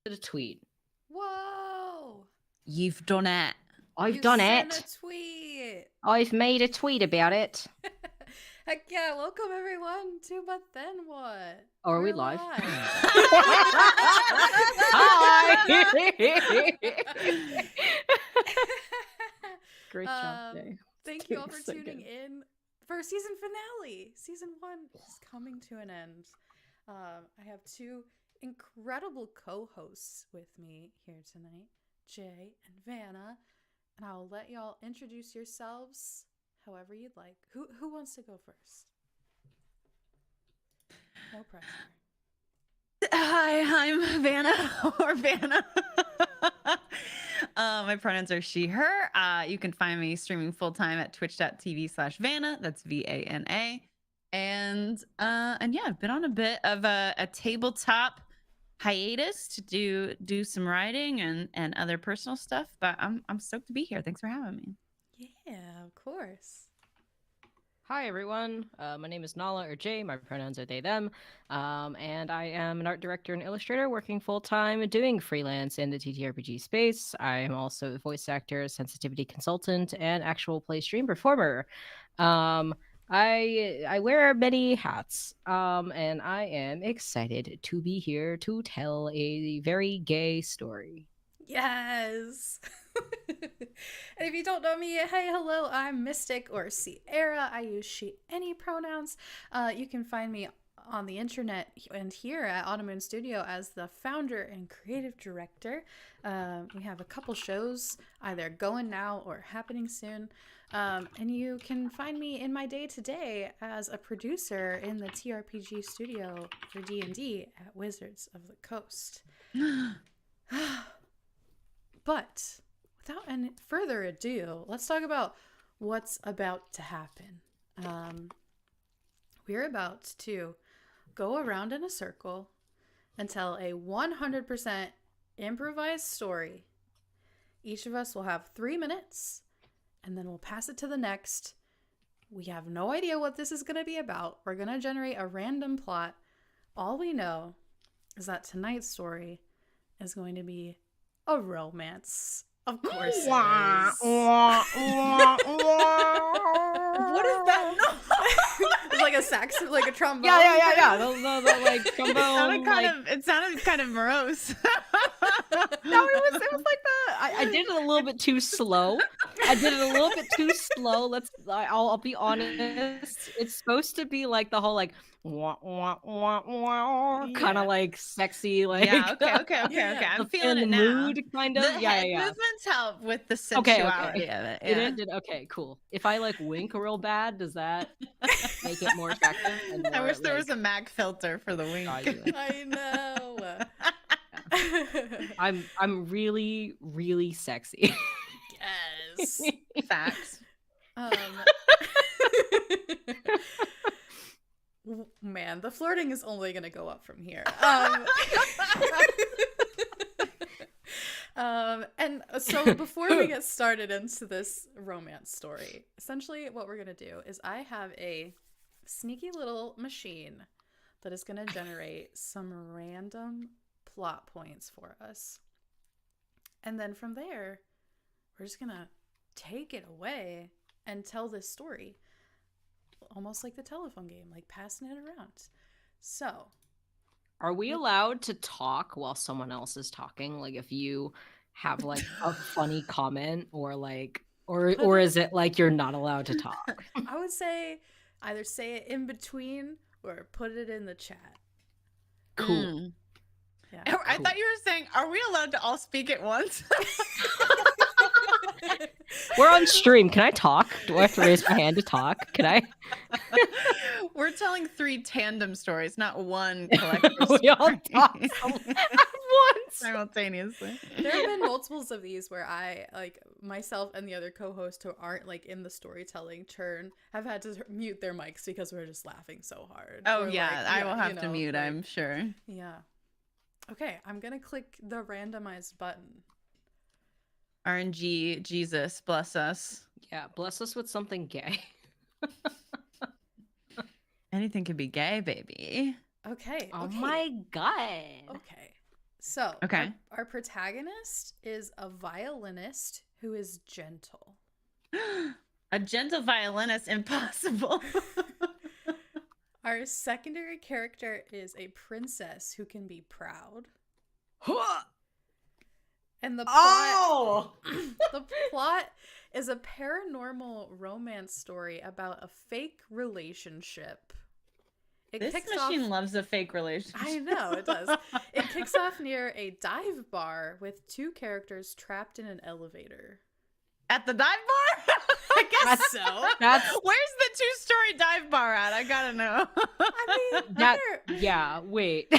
a tweet. Whoa! You've done it. I've done sent it. a tweet. I've made a tweet about it. Heck yeah! Welcome everyone to But Then What? Oh, are we We're live? Hi. Great job, Jay. Thank you all Doing for so tuning good. in for our season finale. Season 1 is coming to an end. I have two incredible co-hosts with me here tonight, Jae and Vana, and I'll let y'all introduce yourselves however you'd like. Who wants to go first? No pressure. Hi, I'm Vanna or Vanna. My pronouns are she, her. You can find me streaming full time at twitch.tv/Vanna. That's VANA. And yeah, I've been on a bit of a tabletop hiatus to do some writing and other personal stuff, but I'm stoked to be here. Thanks for having me. Yeah, of course. Hi, everyone. My name is Nala, or Jay. My pronouns are they, them. And I am an art director and illustrator working full-time doing freelance in the TTRPG space. I am also a voice actor, sensitivity consultant, and actual play stream performer. I wear many hats, and I am excited to be here to tell a very gay story. Yes. And if you don't know me, hey, hello, I'm Mystic or Sierra. I use she, any pronouns. You can find me on the internet and here at Automoon Studio as the founder and creative director. We have a couple shows either going now or happening soon. And you can find me in my day-to-day as a producer in the TRPG studio for D&D at Wizards of the Coast. But without any further ado, let's talk about what's about to happen. We're about to go around in a circle and tell a 100% improvised story. Each of us will have 3 minutes, and then we'll pass it to the next. We have no idea what this is going to be about. We're going to generate a random plot. All we know is that tonight's story is going to be a romance. Of course it is. What is that? It's like a sax, like a trombone. Yeah. The like trombone. It sounded kind of morose. No, it was like the. I did it a little bit too slow. I'll be honest. It's supposed to be like the whole like wah, wah, wah, wah, kind of like sexy, like yeah. Okay. I'm feeling in it the now. mood, kind of. The head Yeah. movements help with the sensuality of it. It ended. Okay, cool. If I like wink real bad, does that make it more attractive? And I more, wish there was a MAC filter for the wink. I know. I'm really, really sexy. Yes. Facts. Man, the flirting is only going to go up from here. And so before we get started into this romance story, essentially what we're going to do is I have a sneaky little machine that is going to generate some random plot points for us. And then from there, we're just going to take it away and tell this story. Almost like the telephone game, like passing it around. So, are we allowed to talk while someone else is talking? Like if you have like a funny comment or like or is it like you're not allowed to talk? I would say either say it in between or put it in the chat. Cool. Yeah. I thought you were saying, are we allowed to all speak at once? We're on stream. Can I talk? Do I have to raise my hand to talk? Can I? We're telling 3 tandem stories, not one collective story. We all talk at once simultaneously. There have been multiples of these where I, like, myself and the other co-host who aren't like in the storytelling turn have had to mute their mics because we're just laughing so hard. Oh Or, yeah, like, I will have to mute, like, I'm sure. Yeah. Okay, I'm gonna click the randomized button. RNG, Jesus, bless us. Yeah, bless us with something gay. Anything could be gay, baby. Okay. Oh my god. Okay. So, Okay. our protagonist is a violinist who is gentle. A gentle violinist, impossible. Our secondary character is a princess who can be proud. And the plot Oh! the plot is a paranormal romance story about a fake relationship. This machine loves a fake relationship. I know, it does. It kicks off near a dive bar with two characters trapped in an elevator. At the dive bar? I guess so. Where's the two-story dive bar at? I gotta know. I mean, yeah, wait.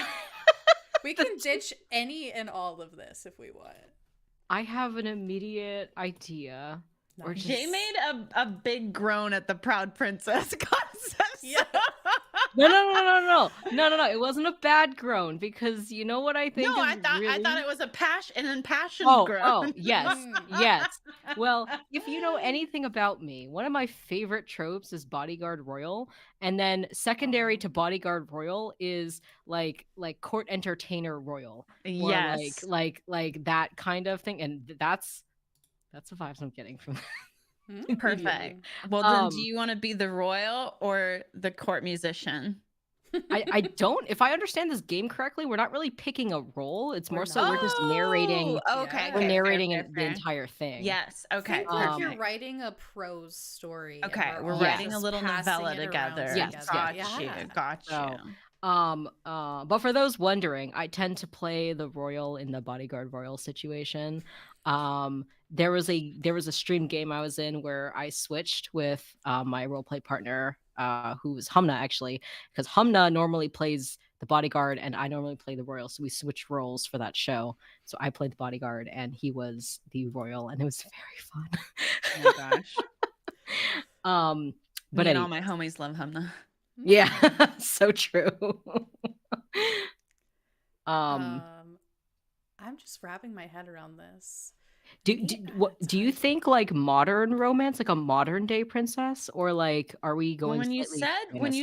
we can ditch any and all of this if we want. I have an immediate idea. Nice. Jay made a big groan at the proud princess concept. Yeah. No. It wasn't a bad groan because you know what I think. No, is I thought it was an impassioned groan. Oh, yes. Well, if you know anything about me, one of my favorite tropes is bodyguard royal, and then secondary to bodyguard royal is like court entertainer royal. Yes. Or like that kind of thing, and that's the vibes I'm getting from that. Perfect. Well, then do you want to be the royal or the court musician? I don't. If I understand this game correctly, we're not really picking a role. It's more so we're just narrating. Okay. We're narrating fair. the entire thing. Yes. Okay. Think like you're writing a prose story. Okay. And we're all writing a just little passing novella it around together. Yes. Got you. But for those wondering, I tend to play the royal in the bodyguard royal situation. There was a stream game I was in where I switched with my roleplay partner, who was Humna actually, because Humna normally plays the bodyguard and I normally play the royal, so we switched roles for that show. So I played the bodyguard and he was the royal, and it was very fun. Oh my gosh. But all my homies love Humna. Yeah, so true. I'm just wrapping my head around this. Do you think like modern romance, like a modern day princess, or like are we going? When you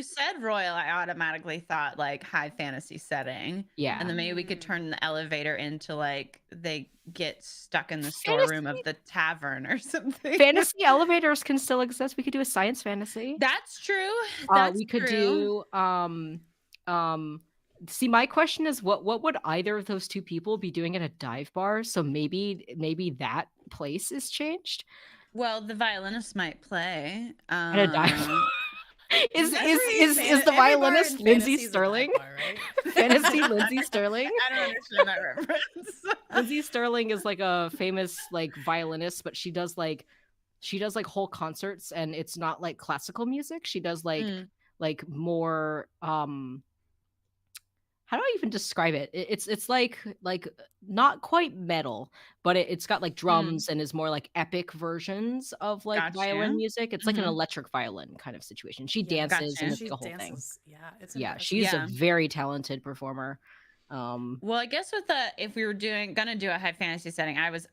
said royal, I automatically thought like high fantasy setting. Yeah, and then maybe we could turn the elevator into like they get stuck in the storeroom of the tavern or something. Fantasy elevators can still exist. We could do a science fantasy. That's true. We could do see, my question is what would either of those two people be doing at a dive bar? So maybe that place is changed. Well, the violinist might play at a dive bar. Is the violinist Lindsay Sterling? Bar, right? Fantasy Lindsay Sterling? I don't understand that reference. Lindsay Sterling is like a famous like violinist, but she does like whole concerts, and it's not like classical music. She does like more how do I even describe it? It's like not quite metal, but it's got like drums and is more like epic versions of like violin music. It's like an electric violin kind of situation. She dances and it's the whole thing. Yeah, she's a very talented performer. Well, I guess if we were gonna do a high fantasy setting, I was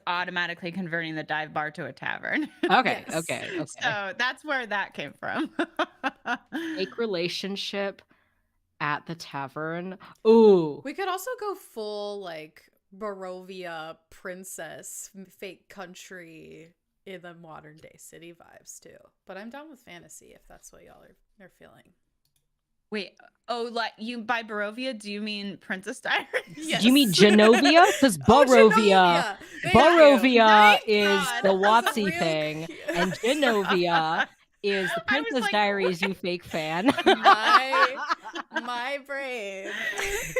automatically converting the dive bar to a tavern. Okay. So that's where that came from. Fake relationship at the tavern. Ooh. We could also go full like Barovia princess, fake country in the modern day city vibes too. But I'm down with fantasy if that's what y'all are feeling. Wait, like you by Barovia, do you mean Princess Diaries? Yes. Do you mean Genovia? Because Barovia is the Watsy thing, and Genovia is the Princess Diaries, you fake fan. My brain.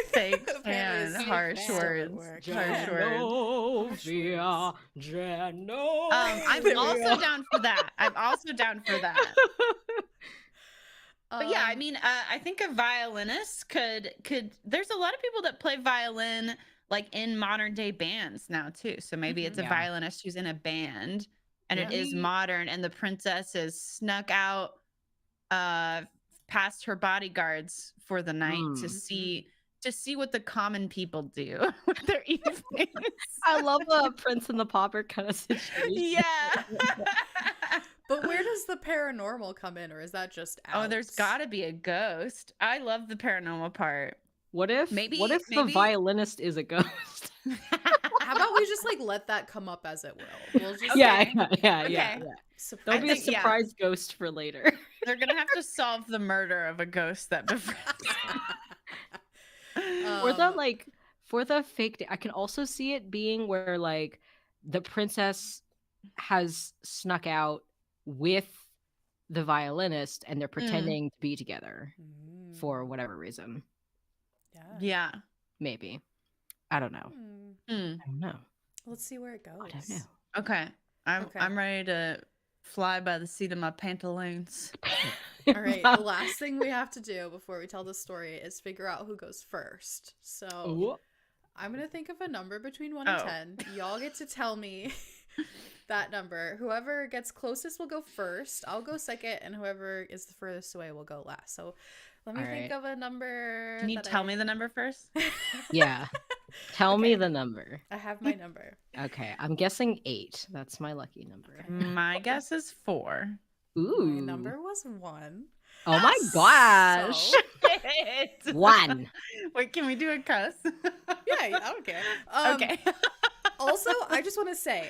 Fake fan. Harsh words. Genovia. I'm also down for that. But yeah, I mean, I think a violinist could. There's a lot of people that play violin like in modern day bands now too. So maybe it's a violinist who's in a band. And it is modern, and the princess is snuck out past her bodyguards for the night to see what the common people do with their evenings. I love a Prince and the Pauper kind of situation. Yeah. But where does the paranormal come in, or is that just out? Oh, there's got to be a ghost. I love the paranormal part. What if Maybe- the maybe- violinist is a ghost? How about we just like let that come up as it will? We'll just Yeah, Okay. yeah. Okay. There'll I be a think, yeah. surprise ghost for later. They're gonna have to solve the murder of a ghost that befriends. Or the Um, like for the fake I can also see it being where like the princess has snuck out with the violinist and they're pretending to be together for whatever reason. Yeah. Maybe. I don't know. Mm. I don't know. Let's see where it goes. I don't know. Okay. Okay. I'm ready to fly by the seat of my pantaloons. All right. The last thing we have to do before we tell the story is figure out who goes first. So Ooh. I'm going to think of a number between 1 and 10. Y'all get to tell me that number. Whoever gets closest will go first. I'll go second, and whoever is the furthest away will go last. So let me think of a number. Can you tell me the number first? Yeah. Tell me the number. I have my number. Okay. I'm guessing 8. That's my lucky number. My guess is 4. Ooh. My number was 1. Oh my gosh. So- 1. Wait, can we do a cuss? Yeah, I don't care. Okay. Also, I just want to say,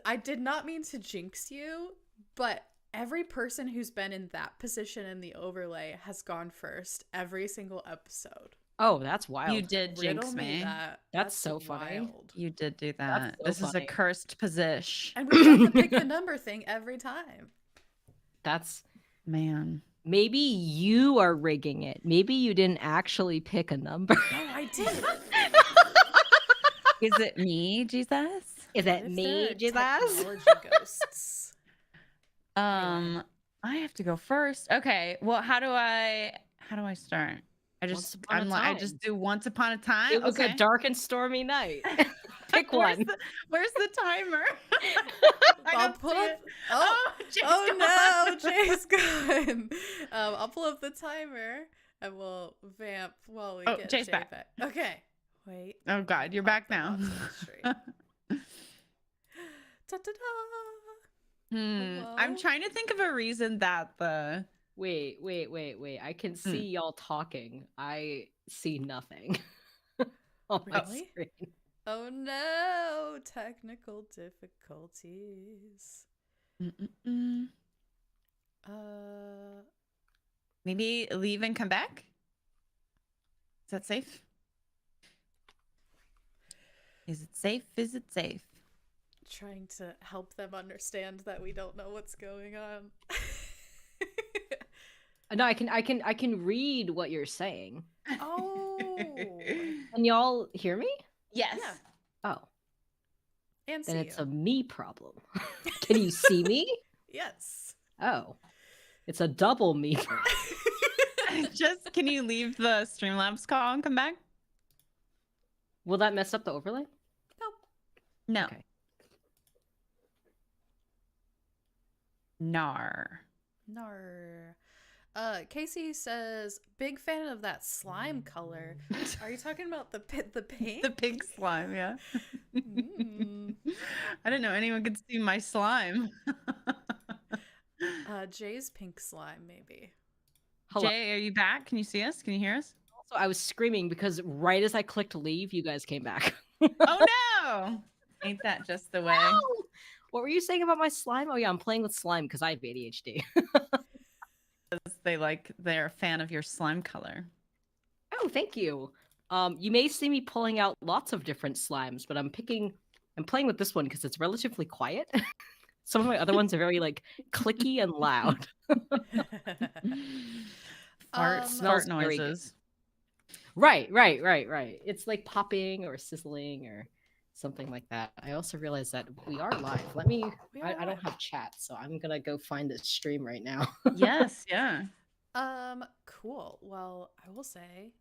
I did not mean to jinx you, but every person who's been in that position in the overlay has gone first every single episode. Oh, that's wild. You did jinx Riddle me. that. That's so funny. wild. You did do That's that. so This is a funny. cursed position. And we've done the pick the number thing every time. That's Man. maybe you are rigging it. Maybe you didn't actually pick a number. No, I did. Is it me, Jesus? Is What it if me, they're Jesus? technology ghosts? I have to go first. Okay. Well, how do I start? Once upon a I time. just do once upon a time. It was okay. a dark and stormy night. Pick Where's one. Where's the timer? I I'll don't pull see up. it. Oh, Jay's oh gone. no, Jay's gone. I'll pull up the timer and we'll vamp while we Oh, get Jay's Jay back. back. Okay, wait. Oh God, you're Pop back them now. up to the screen. Ta-ta-da. I'm Hello? trying to think of a reason that the Wait. I can see y'all talking. I see nothing on my Really? screen. Oh no, technical difficulties. Mm-mm-mm. Maybe leave and come back. Is that safe? Is it safe? Is it safe? Trying to help them understand that we don't know what's going on. No, I can read what you're saying. Oh. Can y'all hear me? Yes. Yeah. Oh, And then see it's you. a me problem. Can you see me? Yes. Oh, it's a double me problem. Just can you leave the Streamlabs call and come back? Will that mess up the overlay? Nope. No. Okay. Nar. Nar. Casey says, big fan of that slime color. Are you talking about the pink? The pig slime, yeah. Mm. I didn't know anyone could see my slime. Jay's pink slime, maybe. Hello. Jay, are you back? Can you see us? Can you hear us? Also, I was screaming because right as I clicked leave, you guys came back. Oh no! Ain't that just the way? No! What were you saying about my slime? Oh yeah, I'm playing with slime because I have ADHD. They're a fan of your slime color. Oh, thank you. You may see me pulling out lots of different slimes, but I'm playing with this one because it's relatively quiet. Some of my other ones are very like clicky and loud. Fart Smells very good. noises. Right. It's like popping or sizzling or something like that. I also realized that we are live. I don't have chat, so I'm gonna go find this stream right now. Yes, yeah. Cool. Well, I will say,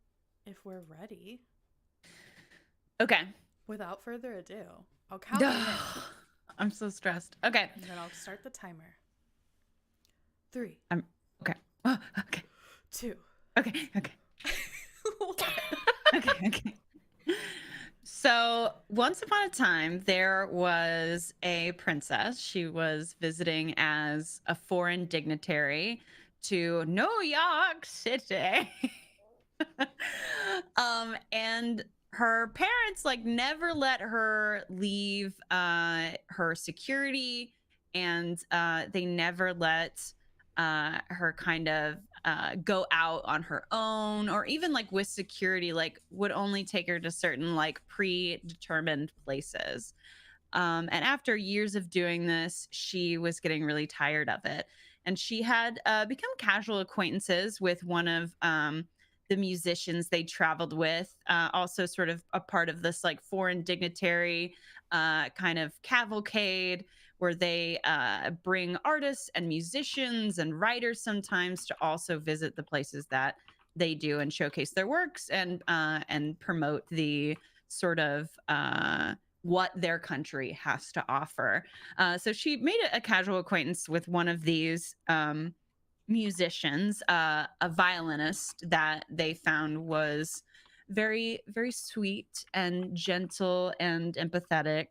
if we're ready, Okay. without further ado, I'll count you in, I'm so stressed. Okay. and then I'll start the timer. 3, Okay. Oh, okay. 2. Okay. Okay. So, once upon a time, there was a princess. She was visiting as a foreign dignitary to New York City. And her parents like never let her leave her security, and they never let her kind of go out on her own, or even like with security, like would only take her to certain like predetermined places. And after years of doing this, she was getting really tired of it. And she had become casual acquaintances with one of the musicians they traveled with, also sort of a part of this like foreign dignitary kind of cavalcade where they bring artists and musicians and writers sometimes to also visit the places that they do and showcase their works and promote the sort of what their country has to offer. So she made a casual acquaintance with one of these musicians, a violinist that they found was very, very sweet and gentle and empathetic,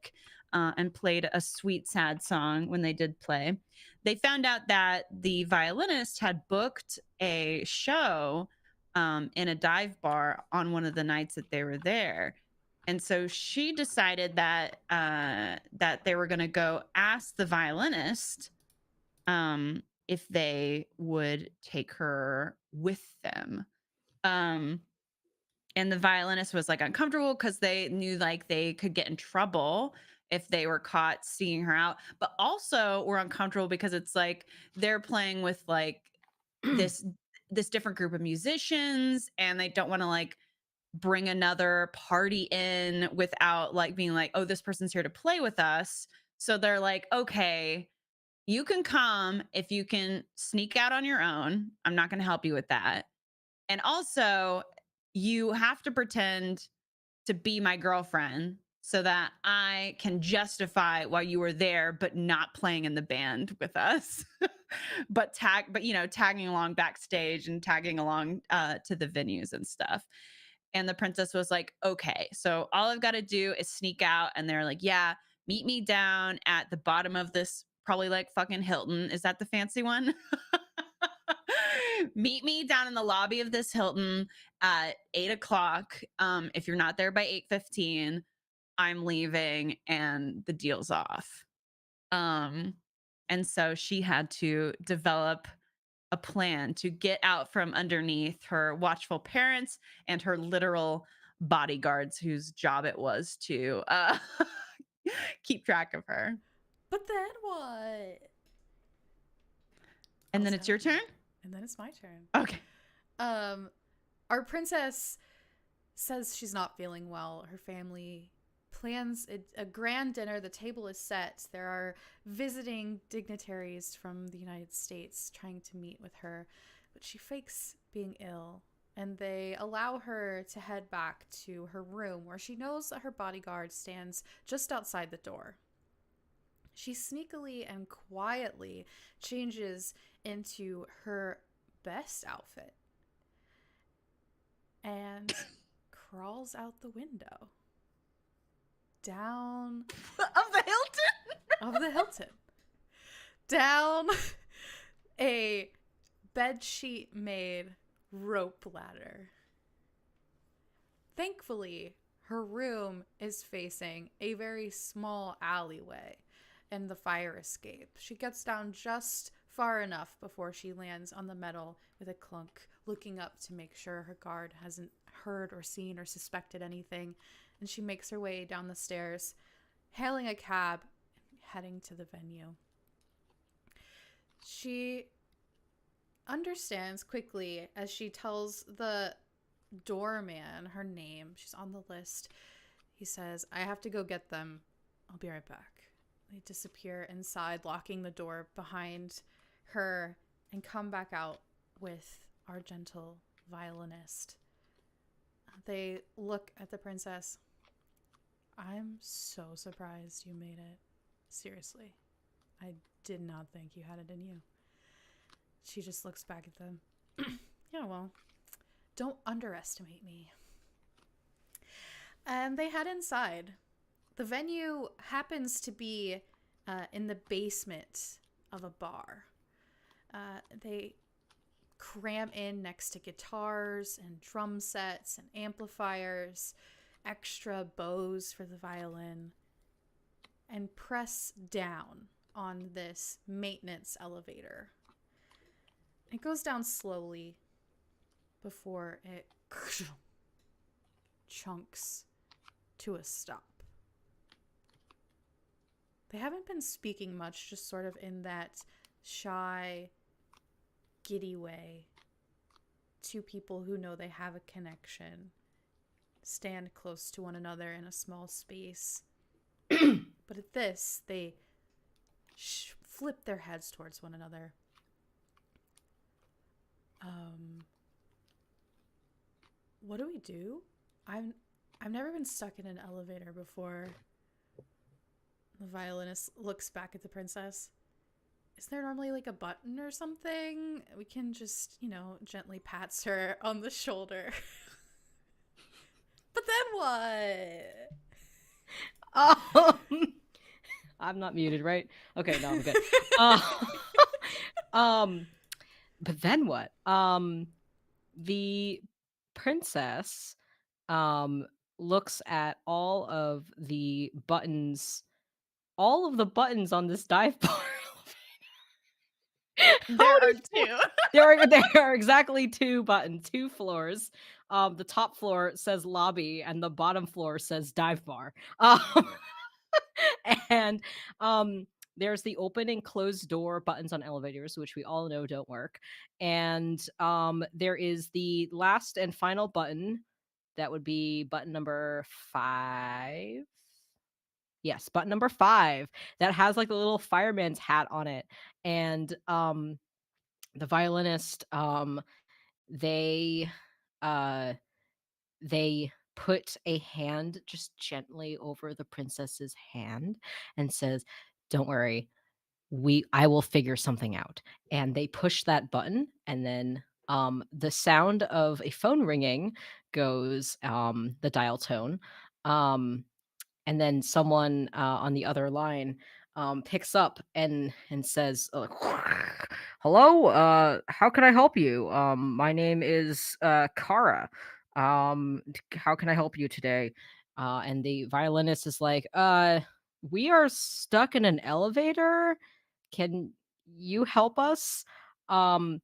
and played a sweet, sad song when they did play. They found out that the violinist had booked a show in a dive bar on one of the nights that they were there. And so she decided that that they were going to go ask the violinist if they would take her with them. And the violinist was like uncomfortable because they knew like they could get in trouble if they were caught seeing her out, but also were uncomfortable because it's like they're playing with like this this different group of musicians, and they don't want to like bring another party in without like being like, oh, this person's here to play with us. So they're like, okay, you can come if you can sneak out on your own. I'm not going to help you with that. And also, you have to pretend to be my girlfriend so that I can justify why you were there, but not playing in the band with us, but you know, tagging along backstage and tagging along to the venues and stuff. And the princess was like, okay, so all I've got to do is sneak out. And they're like, yeah, meet me down at the bottom of this, probably like fucking Hilton. Is that the fancy one? Meet me down in the lobby of this Hilton at 8 o'clock. If you're not there by 8:15, I'm leaving and the deal's off. And so she had to develop a plan to get out from underneath her watchful parents and her literal bodyguards, whose job it was to keep track of her. But then what? And then it's your turn? And then it's my turn. Okay. Our princess says she's not feeling well. Her family plans a grand dinner. The table is set. There are visiting dignitaries from the United States trying to meet with her, but she fakes being ill, and they allow her to head back to her room where she knows that her bodyguard stands just outside the door. She sneakily and quietly changes into her best outfit and crawls out the window down Of the Hilton? of the Hilton, down a bedsheet made rope ladder. Thankfully, her room is facing a very small alleyway and the fire escape. She gets down just far enough before she lands on the metal with a clunk, looking up to make sure her guard hasn't heard or seen or suspected anything. And she makes her way down the stairs, hailing a cab, heading to the venue. She understands quickly as she tells the doorman her name. She's on the list. He says, I have to go get them. I'll be right back. They disappear inside, locking the door behind her, and come back out with our gentle violinist. They look at the princess. I'm so surprised you made it. Seriously. I did not think you had it in you. She just looks back at them. Yeah, well, don't underestimate me. And they head inside. The venue happens to be in the basement of a bar. They cram in next to guitars and drum sets and amplifiers, extra bows for the violin, and press down on this maintenance elevator. It goes down slowly before it chunks to a stop. They haven't been speaking much, just sort of in that shy, giddy way. Two people who know they have a connection stand close to one another in a small space. But at this, they flip their heads towards one another. What do we do? I've never been stuck in an elevator before. The violinist looks back at the princess. Is there normally like a button or something? We can just, gently pats her on the shoulder. But then what? I'm not muted, right? Okay, no, I'm good. But then what? The princess looks at all of the buttons on this dive bar. There are two. There are exactly two buttons, two floors. The top floor says lobby, and the bottom floor says dive bar. And there's the open and closed door buttons on elevators, which we all know don't work. And there is the last and final button. That would be button number 5. Yes, button number 5 that has like the little fireman's hat on it. And the violinist, they they put a hand just gently over the princess's hand and says, "Don't worry, I will figure something out." And they push that button, and then the sound of a phone ringing goes, the dial tone. And then someone on the other line picks up and says, "Hello, how can I help you? My name is Kara. How can I help you today?" And the violinist is like, "We are stuck in an elevator. Can you help us?" And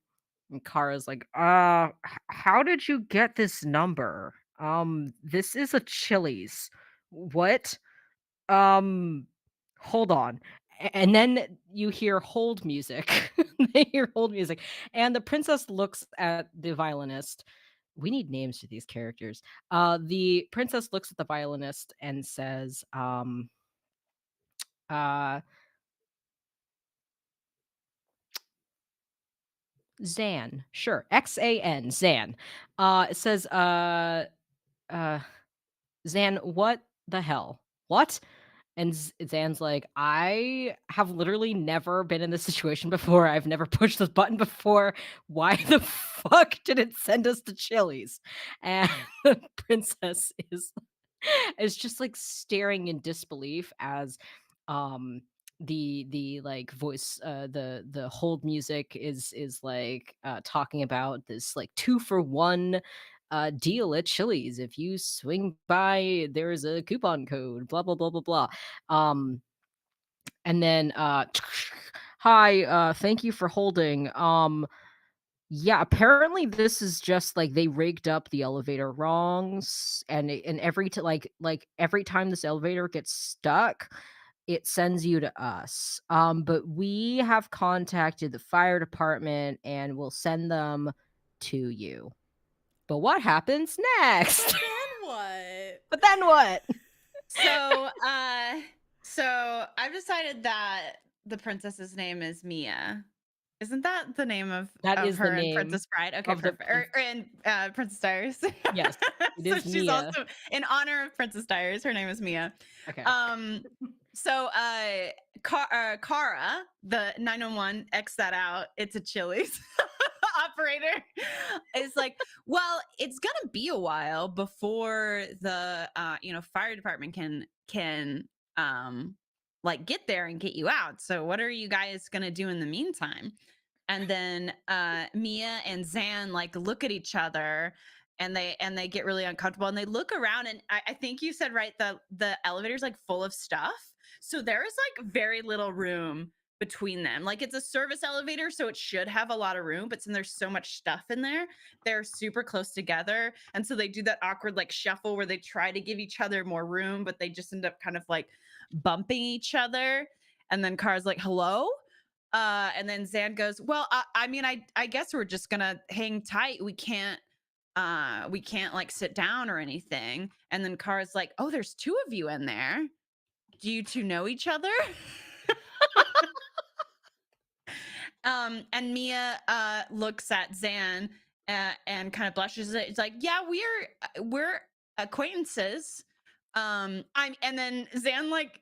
Kara's like, how did you get this number? This is a Chili's. What? Um, hold on." And then you hear hold music. They hear hold music. And the princess looks at the violinist. We need names for these characters. The princess looks at the violinist and says, uh, Zan. Sure. Xan, Zan. It says, uh, Zan, what the hell? What? And Zan's like, "I have literally never been in this situation before. I've never pushed this button before. Why the fuck did it send us to Chili's?" And the princess is just like staring in disbelief as the like voice the hold music is like talking about this like 2 for 1 deal at Chili's. If you swing by, there's a coupon code, blah blah blah blah blah. And then hi, thank you for holding. Yeah, apparently this is just like they rigged up the elevator wrongs, and like every time this elevator gets stuck, it sends you to us. But we have contacted the fire department and we'll send them to you. But what happens next? Then what? But then what? So I've decided that the princess's name is Mia. Isn't that the name of the her in name Princess Bride? Okay, of the perfect. Or in Princess Diaries. Yes, it So is she's Mia. also in honor of Princess Diaries. Her name is Mia. Okay. So Kara, the 911, X that out. It's a Chili's operator. Is like, well, it's gonna be a while before the fire department can like get there and get you out. So what are you guys gonna do in the meantime? and then Mia and Zan like look at each other, and they get really uncomfortable, and they look around, and I think you said right, the elevator's like full of stuff, so there's like very little room between them. Like it's a service elevator, so it should have a lot of room, but since there's so much stuff in there, they're super close together, and so they do that awkward like shuffle where they try to give each other more room, but they just end up kind of like bumping each other. And then Kara's like, hello? And then Zan goes, well, I mean, I guess we're just gonna hang tight. We can't like sit down or anything. And then Kara's like, oh, there's two of you in there. Do you two know each other? And Mia looks at Zan and kind of blushes. It's like, yeah, we're acquaintances. And then Zan like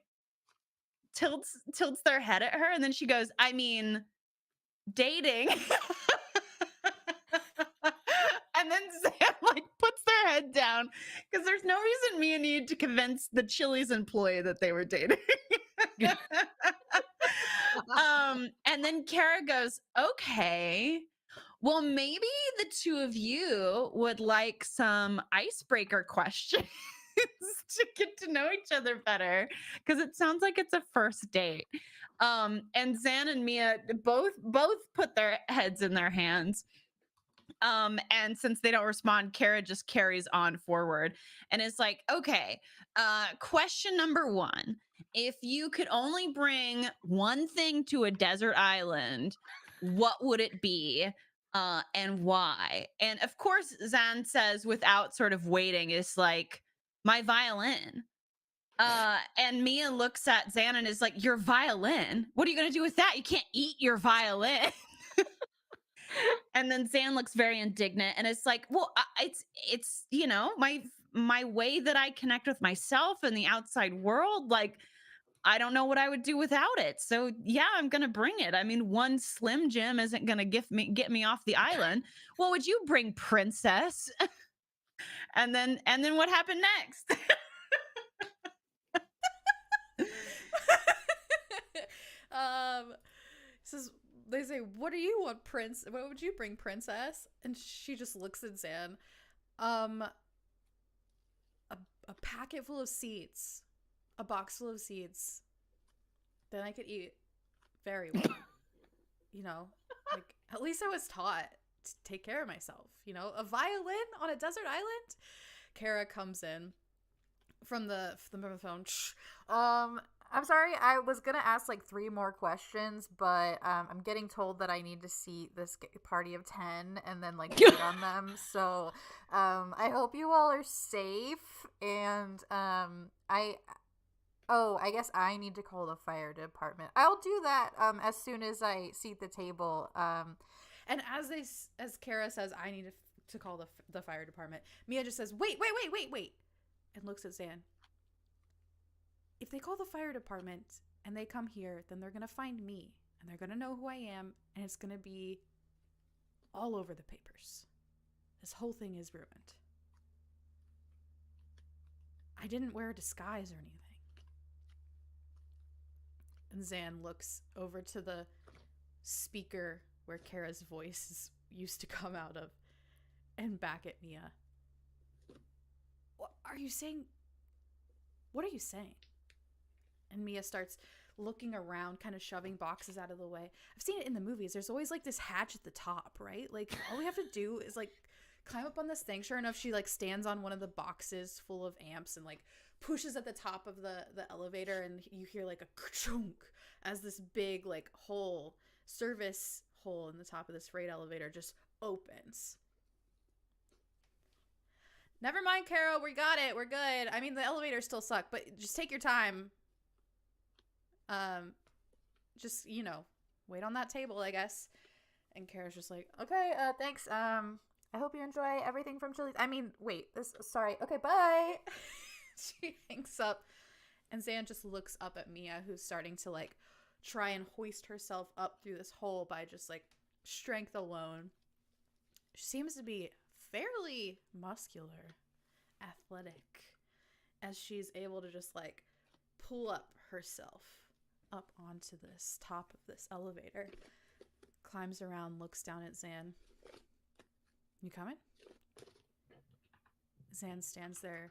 tilts their head at her, and then she goes, I mean, dating. And then Zan like puts their head down because there's no reason Mia needed to convince the Chili's employee that they were dating. And then Kara goes, okay, well, maybe the two of you would like some icebreaker questions to get to know each other better, because it sounds like it's a first date. And Zan and Mia both put their heads in their hands. And since they don't respond, Kara just carries on forward and is like, okay, question number one. If you could only bring one thing to a desert island, what would it be? And why? And of course, Zan says without sort of waiting, is like, my violin. And Mia looks at Zan and is like, your violin? What are you going to do with that? You can't eat your violin. And then Zan looks very indignant and it's like, well, it's you know, my way that I connect with myself and the outside world. Like, I don't know what I would do without it. So yeah, I'm gonna bring it. I mean, one Slim Jim isn't gonna get me off the island. What would you bring, princess? And then what happened next? Says, they say, what do you want, prince? What would you bring, princess? And she just looks at Zan. A packet full of seeds. A box full of seeds. Then I could eat very well. You know, like, at least I was taught to take care of myself. You know, a violin on a desert island? Kara comes in from the phone. I'm sorry, I was gonna ask like 3 more questions, but I'm getting told that I need to seat this party of 10 and then like wait on them. So I hope you all are safe. And I guess I need to call the fire department. I'll do that as soon as I seat the table. And as Kara says, I need to call the fire department, Mia just says, wait, and looks at Zan. If they call the fire department and they come here, then they're going to find me and they're going to know who I am, and it's going to be all over the papers. This whole thing is ruined. I didn't wear a disguise or anything. And Zan looks over to the speaker where Kara's voice used to come out of and back at Mia. What are you saying? What are you saying? And Mia starts looking around, kind of shoving boxes out of the way. I've seen it in the movies. There's always like this hatch at the top, right? Like all we have to do is like climb up on this thing. Sure enough, she like stands on one of the boxes full of amps and like pushes at the top of the elevator, and you hear like a chunk as this big like hole, service hole in the top of this freight elevator just opens. Never mind, Carol. We got it. We're good. I mean, the elevators still suck, but just take your time. Just, you know, wait on that table, I guess. And Kara's just like, okay, thanks. I hope you enjoy everything from Chili's. I mean, wait, sorry. Okay, bye. She hangs up, and Zan just looks up at Mia, who's starting to like try and hoist herself up through this hole by just like strength alone. She seems to be fairly muscular, athletic, as she's able to just like pull up herself up onto this top of this elevator, climbs around, looks down at Zan. You coming? Zan stands there,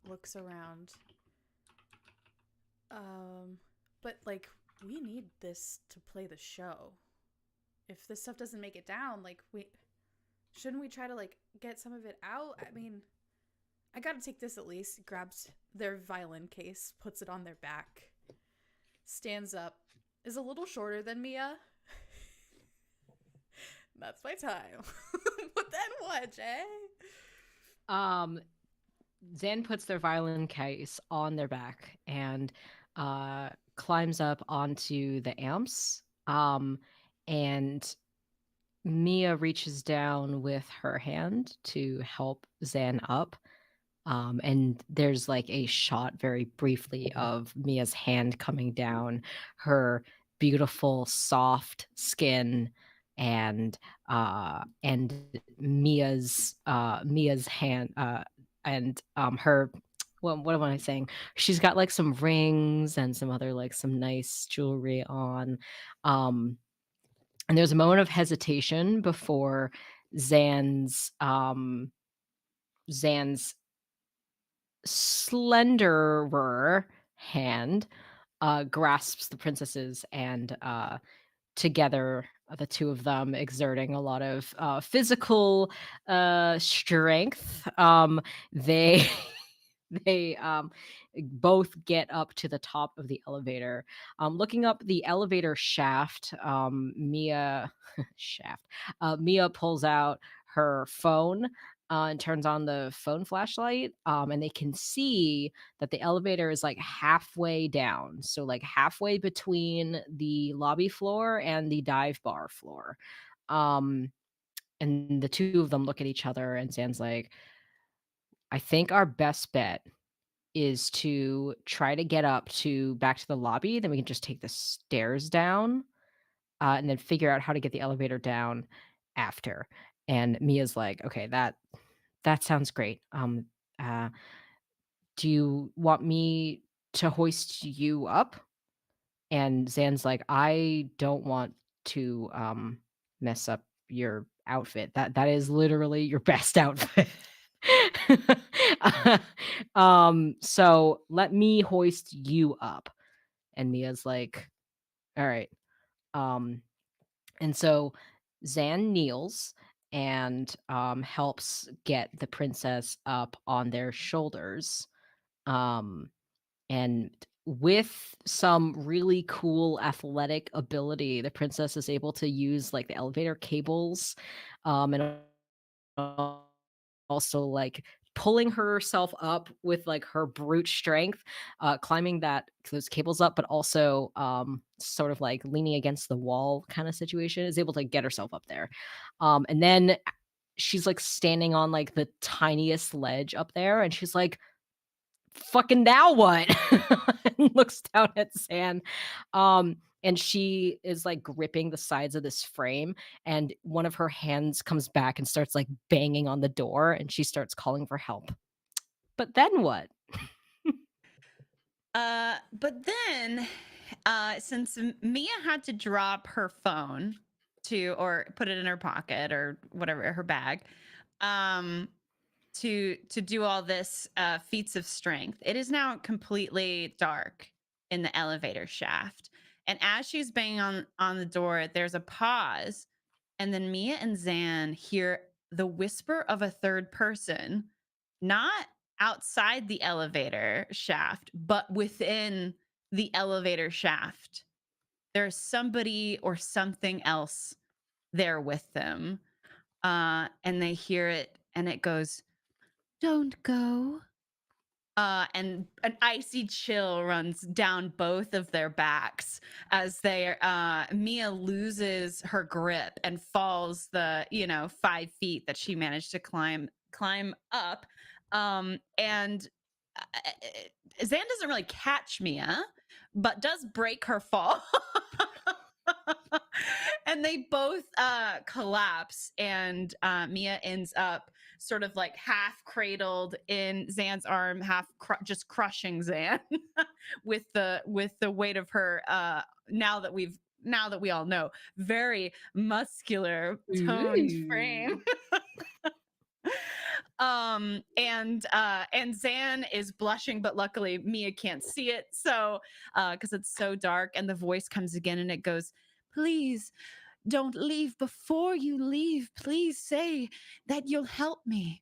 looks around. But like, we need this to play the show. If this stuff doesn't make it down, like, shouldn't we try to like get some of it out? I mean, I gotta take this at least. Grabs their violin case, puts it on their back, stands up, is a little shorter than Mia. That's my time. But then what, Jay? Zan puts their violin case on their back and climbs up onto the amps. And Mia reaches down with her hand to help Zan up. And there's like a shot very briefly of Mia's hand coming down her beautiful soft skin and Mia's hand and her what am I saying? She's got like some rings and some other like some nice jewelry on. And there's a moment of hesitation before Zan's slenderer hand grasps the princesses and together the two of them exerting a lot of physical strength they they both get up to the top of the elevator. Looking up the elevator shaft, Mia Mia pulls out her phone and turns on the phone flashlight, and they can see that the elevator is like halfway down, so like halfway between the lobby floor and the dive bar floor. um and the two of them look at each other and Zan's like, I think our best bet is to try to get up to back to the lobby, then we can just take the stairs down, and then figure out how to get the elevator down after. And Mia's like, okay, that sounds great. Uh, do you want me to hoist you up? And Zan's like, I don't want to mess up your outfit. That is literally your best outfit. So let me hoist you up. And Mia's like, all right. And so Zan kneels and helps get the princess up on their shoulders. And with some really cool athletic ability, the princess is able to use like the elevator cables, and also like pulling herself up with like her brute strength, climbing those cables up, but also sort of like leaning against the wall kind of situation, is able to get herself up there. And then she's like standing on like the tiniest ledge up there, and she's like, fucking now what? And looks down at Zan. And she is like gripping the sides of this frame, and one of her hands comes back and starts like banging on the door, and she starts calling for help. But then what? But then, since Mia had to drop her phone or put it in her pocket or whatever, her bag, um, to do all this feats of strength, it is now completely dark in the elevator shaft. And as she's banging on the door, there's a pause, and then Mia and Zan hear the whisper of a third person, not outside the elevator shaft, but within the elevator shaft. There's somebody or something else there with them. And they hear it, and it goes, "Don't go." And an icy chill runs down both of their backs as Mia loses her grip and falls the 5 feet that she managed to climb up. And Zan doesn't really catch Mia, but does break her fall. And they both collapse, and Mia ends up sort of like half cradled in Zan's arm, half just crushing Zan with the weight of her. Now that we've now that we all know, very muscular toned frame. And Zan is blushing, but luckily Mia can't see it, so because it's so dark, and the voice comes again and it goes, please don't leave. Before you leave, please say that you'll help me.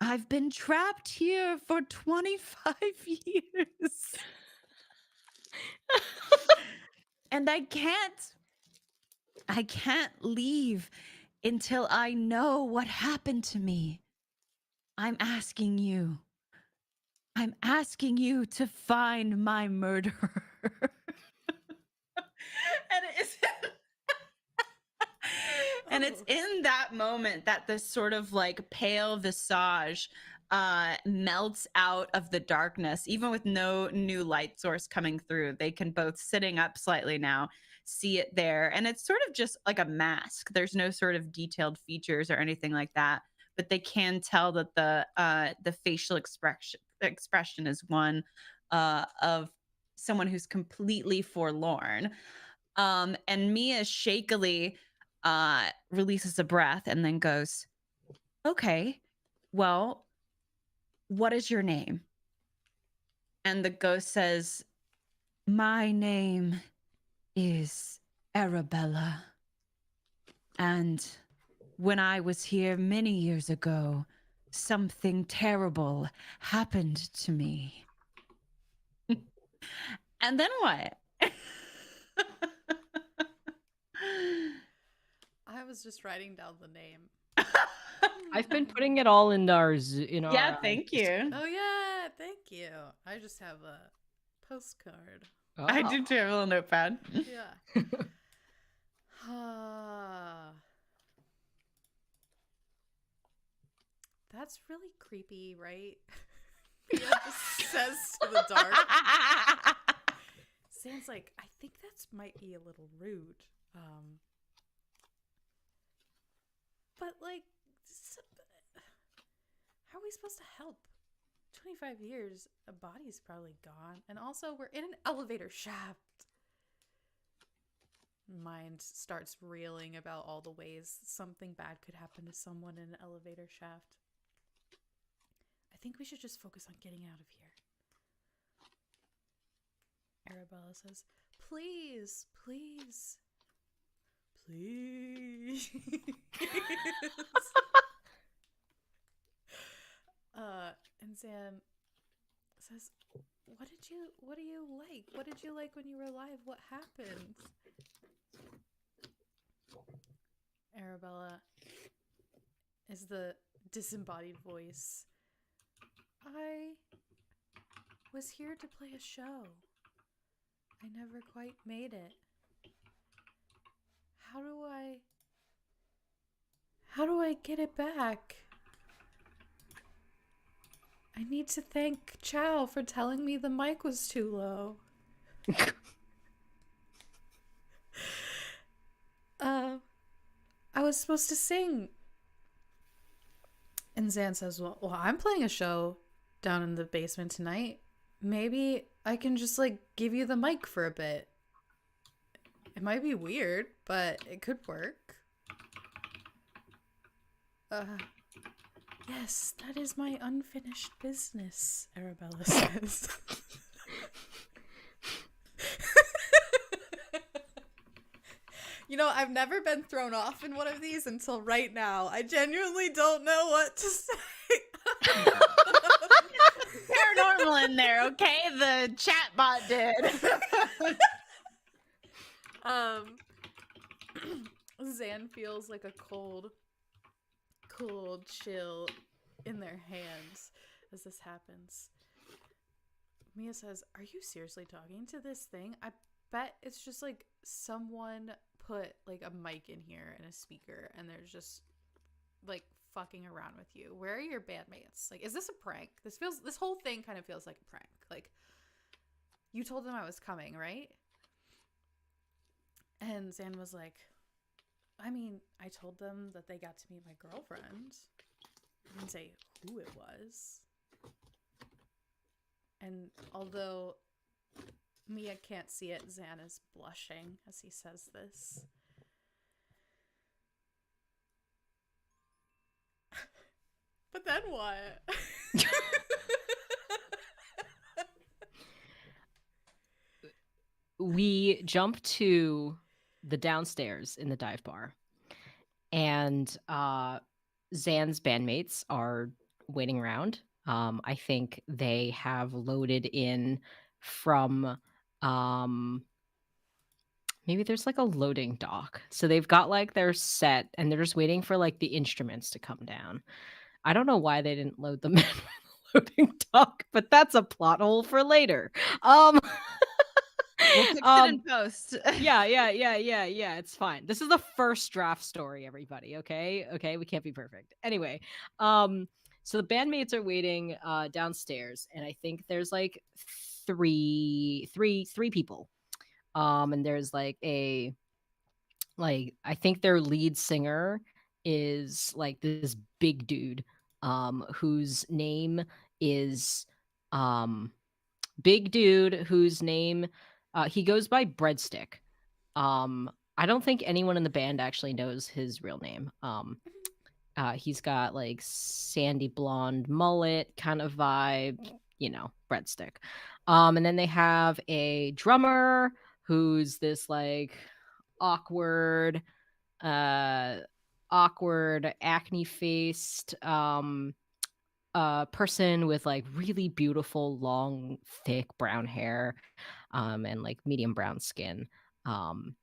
I've been trapped here for 25 years. And I can't leave until I know what happened to me. I'm asking you to find my murderer. And it's and it's in that moment that this sort of like pale visage melts out of the darkness, even with no new light source coming through. They can both, sitting up slightly now, see it there, and it's sort of just like a mask. There's no sort of detailed features or anything like that, but they can tell that the facial expression is one of someone who's completely forlorn. And Mia shakily releases a breath and then goes, okay, well, what is your name? And the ghost says, my name is Arabella. And when I was here many years ago, something terrible happened to me. And then what? I was just writing down the name. I've been putting it all in our Yeah, thank you. Oh yeah, thank you. I just have a postcard. I do too, have a little notepad. Yeah. That's really creepy, right? He just says to the dark. Sam's like, I think that might be a little rude. But like, how are we supposed to help? 25 years, a body's probably gone. And also, we're in an elevator shaft. Mind starts reeling about all the ways something bad could happen to someone in an elevator shaft. I think we should just focus on getting out of here. Arabella says, please, please, please. And Zan says, what do you like? What did you like when you were alive? What happened? Arabella is the disembodied voice. I was here to play a show. I never quite made it. How do I get it back? I need to thank Chow for telling me the mic was too low. I was supposed to sing. And Zan says, well, I'm playing a show down in the basement tonight. Maybe I can just like give you the mic for a bit. It might be weird, but it could work. Yes, that is my unfinished business, Arabella says. You know, I've never been thrown off in one of these until right now. I genuinely don't know what to say. Paranormal in there, okay? The chat bot did. Zan feels like a cold chill in their hands as this happens. Mia says, are you seriously talking to this thing? I bet it's just like someone put like a mic in here and a speaker and they're just like fucking around with you. Where are your bandmates? Like, is this a prank? This whole thing kind of feels like a prank. Like, you told them I was coming, right? And Zan was like, I mean, I told them that they got to meet my girlfriend. I didn't say who it was. And although Mia can't see it. Zan is blushing as he says this. But then what? We jump to the downstairs in the dive bar, and Zan's bandmates are waiting around. I think they have loaded in from maybe there's like a loading dock. So they've got like their set and they're just waiting for like the instruments to come down. I don't know why they didn't load them in the loading dock, but that's a plot hole for later. Um We'll fix it um in post. yeah, it's fine. This is the first draft story, everybody, okay? Okay, we can't be perfect. Anyway, so the bandmates are waiting downstairs, and I think there's like three people. And there's like I think their lead singer is like this big dude whose name is big dude whose name he goes by Breadstick. I don't think anyone in the band actually knows his real name. He's got like sandy blonde mullet kind of vibe, Breadstick. And then they have a drummer who's this like awkward, acne faced person with like really beautiful, long, thick brown hair, and like medium brown skin. And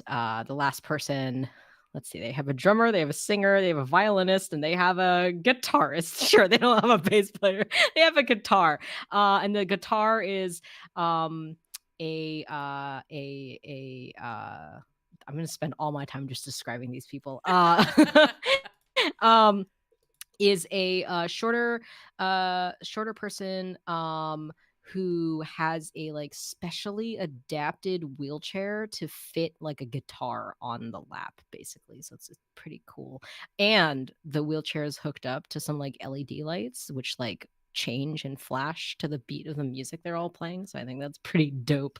the last person, let's see, they have a drummer, they have a singer, they have a violinist, and they have a guitarist. Sure, they don't have a bass player. They have a guitar. And the guitar is I'm going to spend all my time just describing these people. Um is a shorter person who has a like specially adapted wheelchair to fit like a guitar on the lap, basically. So it's pretty cool. And the wheelchair is hooked up to some like LED lights, which like change and flash to the beat of the music they're all playing. So I think that's pretty dope.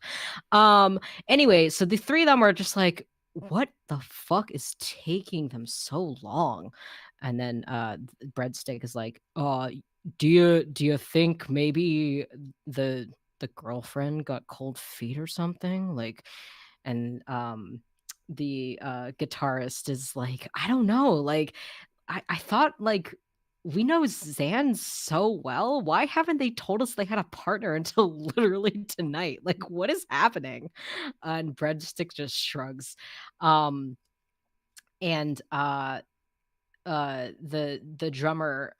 Anyway, so the three of them are just like, what the fuck is taking them so long? And then Breadstick is like, do you think maybe the girlfriend got cold feet or something? Like, and the guitarist is like, I don't know. Like, I thought like we know Zan so well. Why haven't they told us they had a partner until literally tonight? Like, what is happening? And Breadstick just shrugs. And the drummer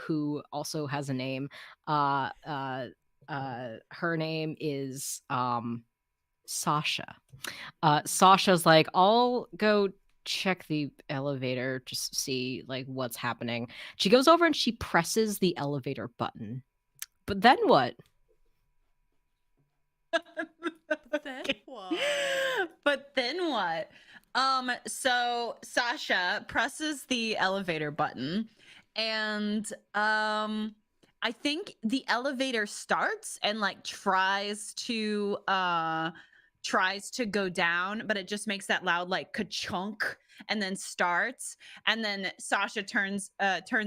who also has a name, her name is Sasha. Sasha's like, I'll go check the elevator, just see like what's happening. She goes over and she presses the elevator button. But then what? Then what? But then what? So Sasha presses the elevator button, and I think the elevator starts and like tries to go down, but it just makes that loud like ka-chunk and then starts. And then Sasha turns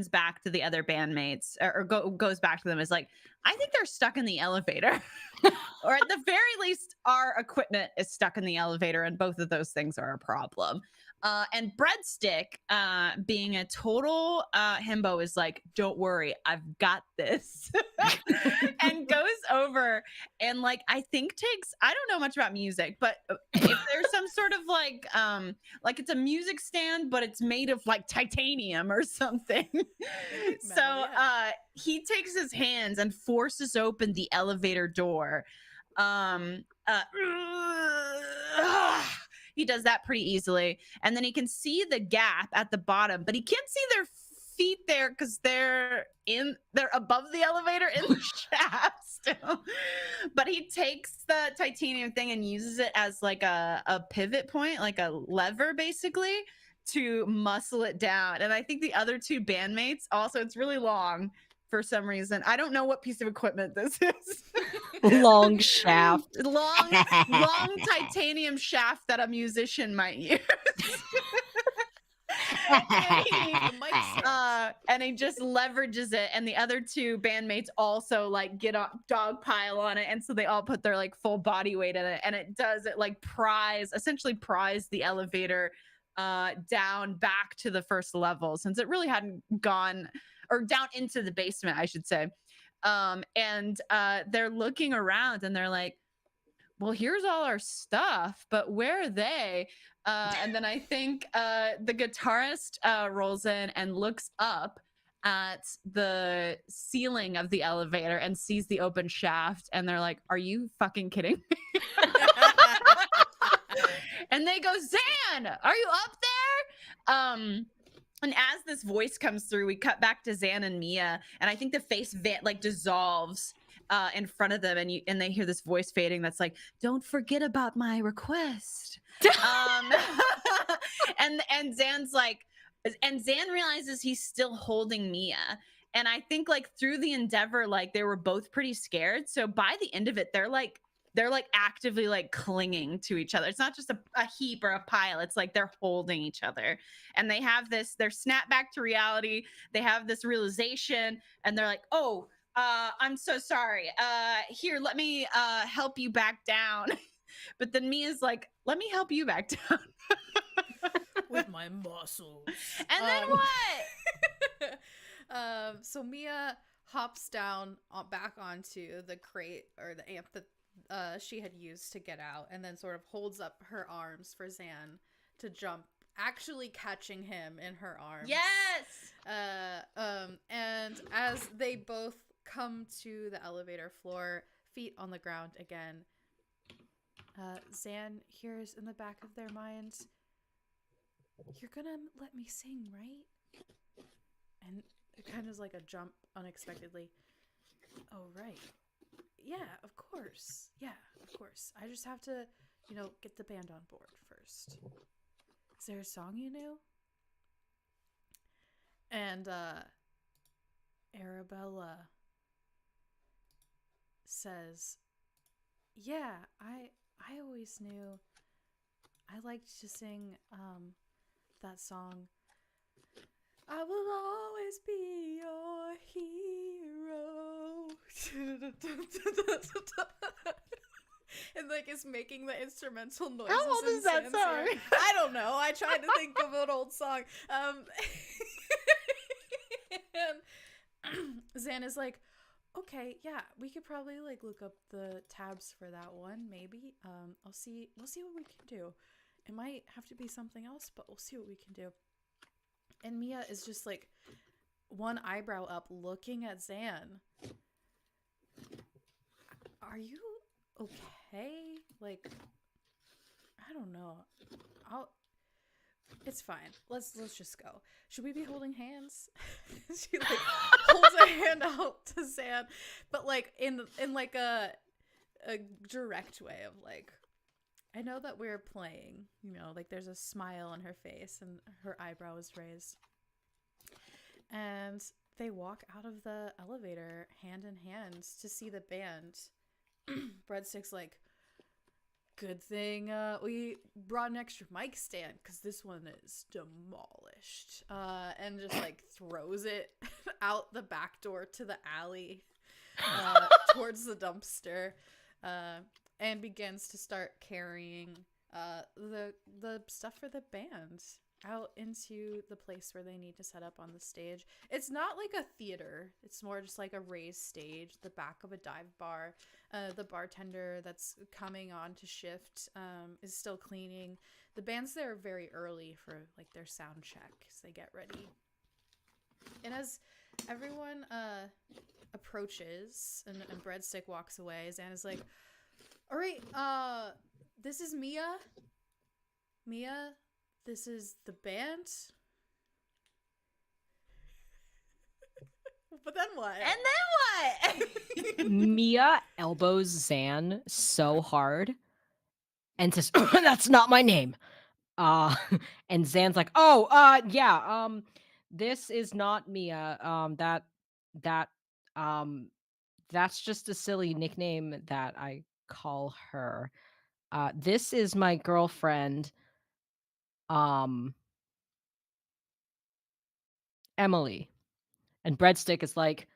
back to the other bandmates or goes back to them, is like, I think they're stuck in the elevator. Or at the very least, our equipment is stuck in the elevator, and both of those things are a problem. And Breadstick, being a total himbo, is like, don't worry, I've got this. And goes over and like, I think takes, I don't know much about music, but if there's some sort of like it's a music stand, but it's made of like titanium or something. So he takes his hands and forces open the elevator door. He does that pretty easily, and then he can see the gap at the bottom, but he can't see their feet there because they're above the elevator in the shaft still. But he takes the titanium thing and uses it as like a pivot point, like a lever basically, to muscle it down. And I think the other two bandmates also, it's really long, for some reason. I don't know what piece of equipment this is. Long shaft. long titanium shaft that a musician might use. And he just leverages it, and the other two bandmates also like get on dog pile on it, and so they all put their like full body weight in it, and it like essentially pries the elevator down back to the first level, since it really hadn't gone, or down into the basement, I should say. And they're looking around and they're like, well, here's all our stuff, but where are they? And then I think the guitarist rolls in and looks up at the ceiling of the elevator and sees the open shaft, and they're like, are you fucking kidding me? And they go, Zan, are you up there? And as this voice comes through, we cut back to Zan and Mia, and I think the face like dissolves in front of them, and they hear this voice fading that's like, don't forget about my request. And Zan's like, and Zan realizes he's still holding Mia. And I think like through the endeavor, like they were both pretty scared. So by the end of it, they're like actively like clinging to each other. It's not just a heap or a pile. It's like they're holding each other, and they have they're snapped back to reality. They have this realization, and they're like, oh, I'm so sorry. Here, let me help you back down. But then Mia's like, let me help you back down. With my muscles. And then what? So Mia hops down back onto the crate or the amp that she had used to get out, and then sort of holds up her arms for Zan to jump, actually catching him in her arms. Yes! And as they both come to the elevator floor, feet on the ground again, Zan hears in the back of their minds, you're gonna let me sing, right? And it kind of is like a jump unexpectedly. Oh, right. Yeah, of course. Yeah, of course. I just have to, get the band on board first. Is there a song you knew? And Arabella says, yeah, I always knew I liked to sing that song, I will always be your hero. And like is making the instrumental noises. How old is that song? I don't know. I tried to think of an old song. And Zan is like, okay, yeah, we could probably like look up the tabs for that one, maybe. We'll see what we can do. It might have to be something else, but we'll see what we can do. And Mia is just like one eyebrow up looking at Zan. Are you okay? Like, I don't know. It's fine. Let's just go. Should we be holding hands? She like holds a hand out to Zan, but like in like a direct way of like, I know that we're playing, like there's a smile on her face and her eyebrow is raised. And they walk out of the elevator hand in hand to see the band. Breadstick's like, good thing we brought an extra mic stand because this one is demolished. And just like throws it out the back door to the alley towards the dumpster. And begins to start carrying the stuff for the band out into the place where they need to set up on the stage. It's not like a theater. It's more just like a raised stage, the back of a dive bar. The bartender that's coming on to shift is still cleaning. The band's there very early for like their sound check as they get ready. And as everyone approaches and Breadstick walks away, Zan is like, all right, this is Mia. Mia, this is the band. But then what? And then what? Mia elbows Zan so hard and says, that's not my name. And Zan's like, yeah, this is not Mia. That Um, that's just a silly nickname that I call her. This is my girlfriend, um, Emily. And Breadstick is like,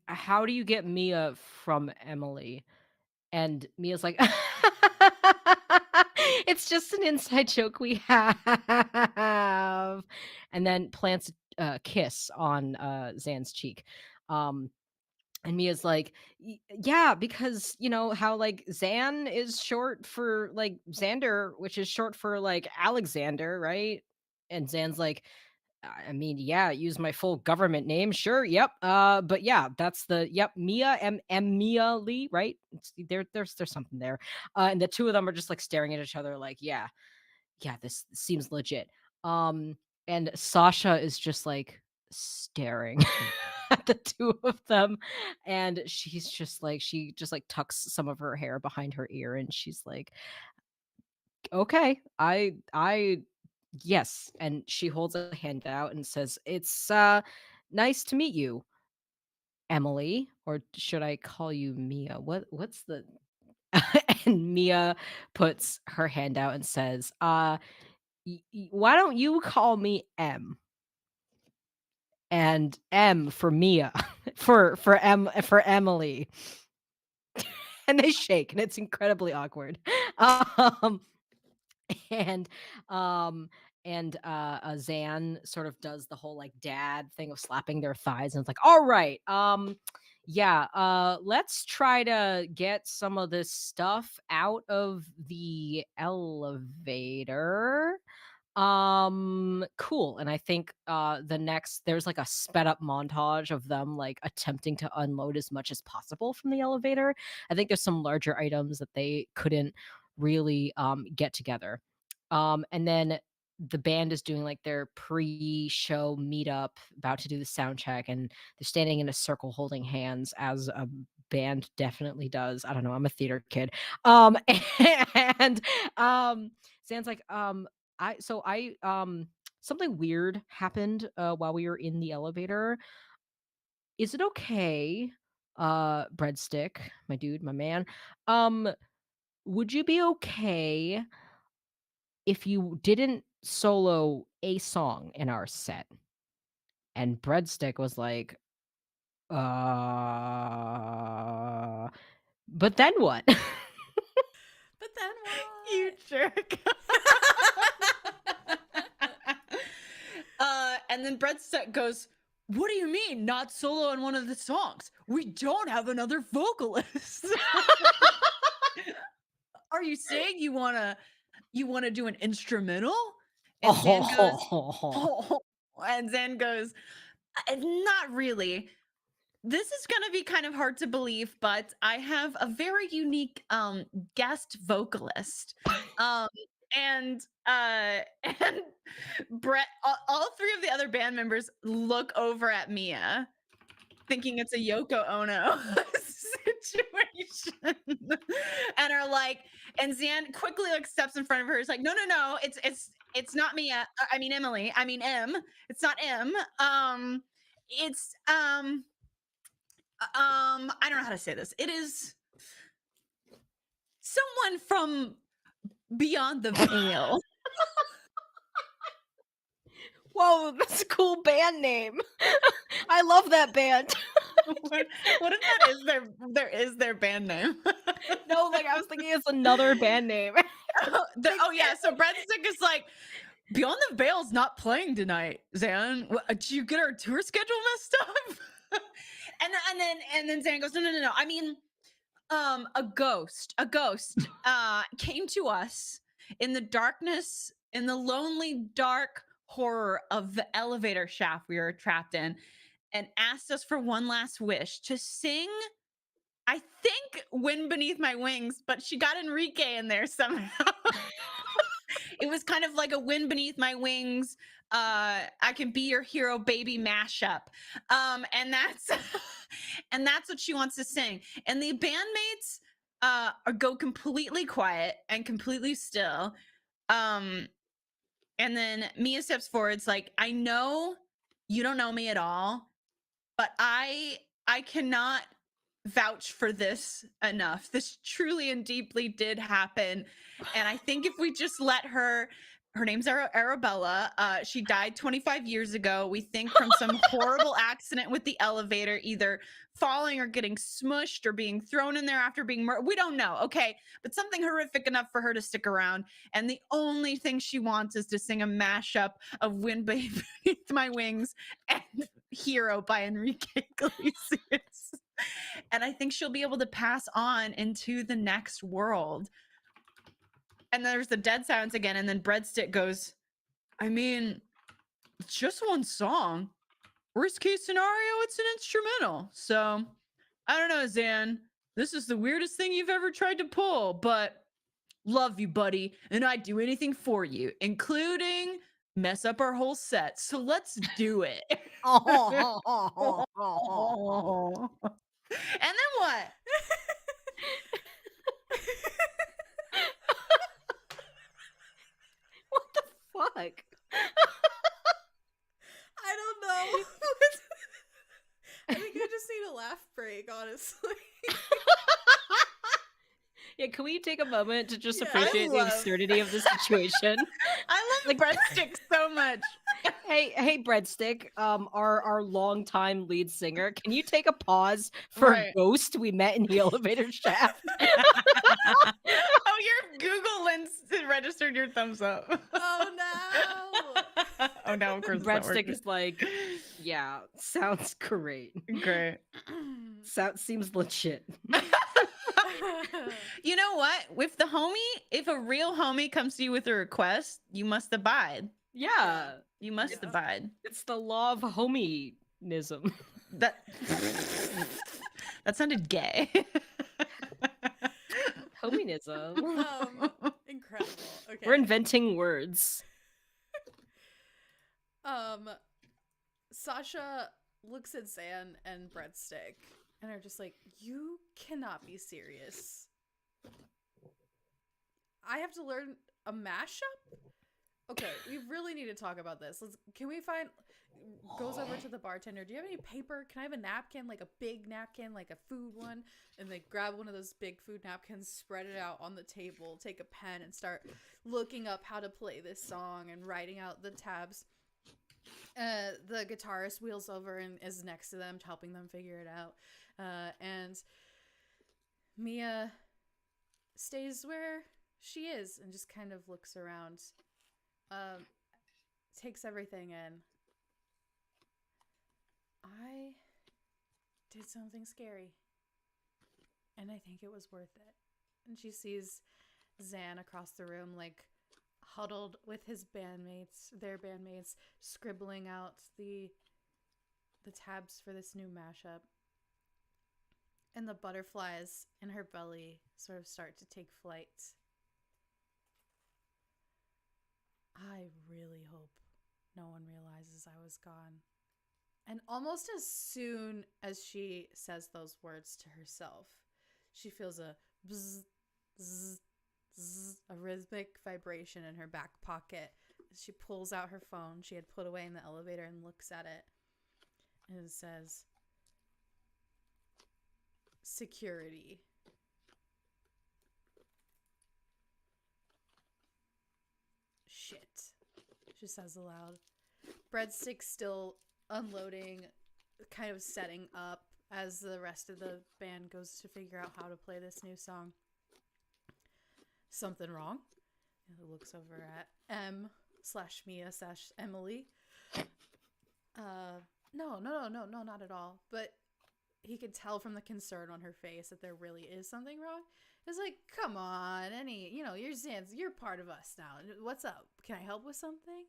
how do you get Mia from Emily? And Mia's like, it's just an inside joke we have. And then plants a kiss on Zan's cheek. Um, and Mia's like, Yeah, because you know how like Zan is short for like Xander, which is short for like Alexander, right?" And Zan's like, I mean, yeah, use my full government name. Sure. Yep. But yeah, that's Mia M Mia Lee, right? There's something there. And the two of them are just like staring at each other like, yeah, this seems legit. Um, and Sasha is just like staring at the two of them. And she's just like, she just like tucks some of her hair behind her ear and she's like, okay, I yes. And she holds a hand out and says, "It's nice to meet you, Emily, or should I call you Mia? What's the" And Mia puts her hand out and says, why don't you call me M?" And M for Mia, for Emily. And they shake and it's incredibly awkward. Um and um Zan sort of does the whole like dad thing of slapping their thighs and it's like, all right, yeah, let's try to get some of this stuff out of the elevator. Cool. And I think there's like a sped up montage of them like attempting to unload as much as possible from the elevator. I think there's some larger items that they couldn't really get together. And then the band is doing like their pre-show meetup, about to do the sound check, and they're standing in a circle holding hands as a band definitely does. I don't know, I'm a theater kid. And Zan's like, something weird happened while we were in the elevator. Is it okay, Breadstick, my dude, my man? Um, would you be okay if you didn't solo a song in our set?" And Breadstick was like, but then what?" But then You what? jerk. And then Breadstick goes, "What do you mean, not solo on one of the songs? We don't have another vocalist." Are you saying you wanna do an instrumental? And Zan goes, oh, and Zan goes, Not really. This is going to be kind of hard to believe, but I have a very unique guest vocalist." Um and and Brett, all three of the other band members look over at Mia thinking it's a Yoko Ono situation and are like, and Zan quickly like steps in front of her. Is like, no, it's not Mia. I mean Emily. I mean M. It's not M. It's I don't know how to say this. It is someone from beyond the veil. Whoa, that's a cool band name. I love that band. What if that is their band name? No, like I was thinking it's another band name. Oh yeah, so Breadstick is like, "Beyond the Veil's not playing tonight, Zan. Did you get our tour schedule messed up?" and then Zan goes, "No. I mean, a ghost came to us in the darkness, in the lonely, dark horror of the elevator shaft we were trapped in, and asked us for one last wish to sing, I think, Wind Beneath My Wings, but she got Enrique in there somehow." It was kind of like a Wind Beneath My Wings, I Can Be Your Hero baby mashup. And that's and that's what she wants to sing. And the bandmates go completely quiet and completely still. Um, and then Mia steps forward. It's like, "I know you don't know me at all, but I cannot vouch for this enough. This truly and deeply did happen. And I think if we just let her name's Arabella. She died 25 years ago. We think from some horrible accident with the elevator, either falling or getting smushed or being thrown in there after being murdered. We don't know. Okay. But something horrific enough for her to stick around. And the only thing she wants is to sing a mashup of Wind Beneath My Wings and Hero by Enrique Iglesias. And I think she'll be able to pass on into the next world. And there's the dead silence again. And then Breadstick goes, I mean, it's just one song. Worst case scenario, it's an instrumental. So I don't know, Zan. This is the weirdest thing you've ever tried to pull, but love you, buddy. And I'd do anything for you, including mess up our whole set. So let's do it. And then what? What the fuck? I don't know. I think I just need a laugh break, honestly. Yeah, can we take a moment to just Yeah, appreciate the absurdity of the situation? I love Breadstick so much. Hey, Breadstick, our longtime lead singer, can you take a pause for Right. Ghost we met in the elevator shaft? Oh, your Google Lens registered your thumbs up. Oh no. Oh no, of course. it's not Breadstick working. is like, yeah, sounds great. Great. Seems legit. You know what? If a real homie comes to you with a request, you must abide. Yeah, You must Yeah. abide. it's the law of homieism. That sounded gay. Homieism. Incredible. Okay. We're inventing words. Sasha looks at Zan and Breadstick and are just like, you cannot be serious. I have to learn a mashup? Okay, we really need to talk about this. Goes over to the bartender. Do you have any paper? Can I have a napkin, like a big napkin, like a food one? And they grab one of those big food napkins, spread it out on the table, take a pen and start looking up how to play this song and writing out the tabs. The guitarist wheels over and is next to them, helping them figure it out. And Mia stays where she is and just kind of looks around. Takes everything in. I did something scary. And I think it was worth it. And she sees Zan across the room, like, huddled with their bandmates, scribbling out the tabs for this new mashup. And the butterflies in her belly sort of start to take flight. I really hope no one realizes I was gone. And almost as soon as she says those words to herself, she feels a bzz, bzz, bzz, a rhythmic vibration in her back pocket. She pulls out her phone she had put away in the elevator and looks at it. And it says, security. Shit, she says aloud. Breadstick's still unloading, kind of setting up as the rest of the band goes to figure out how to play this new song. Something wrong? And he looks over at M/Mia/Emily. No, not at all. But he could tell from the concern on her face that there really is something wrong. It's like, come on, you're Zan, you're part of us now. What's up? Can I help with something?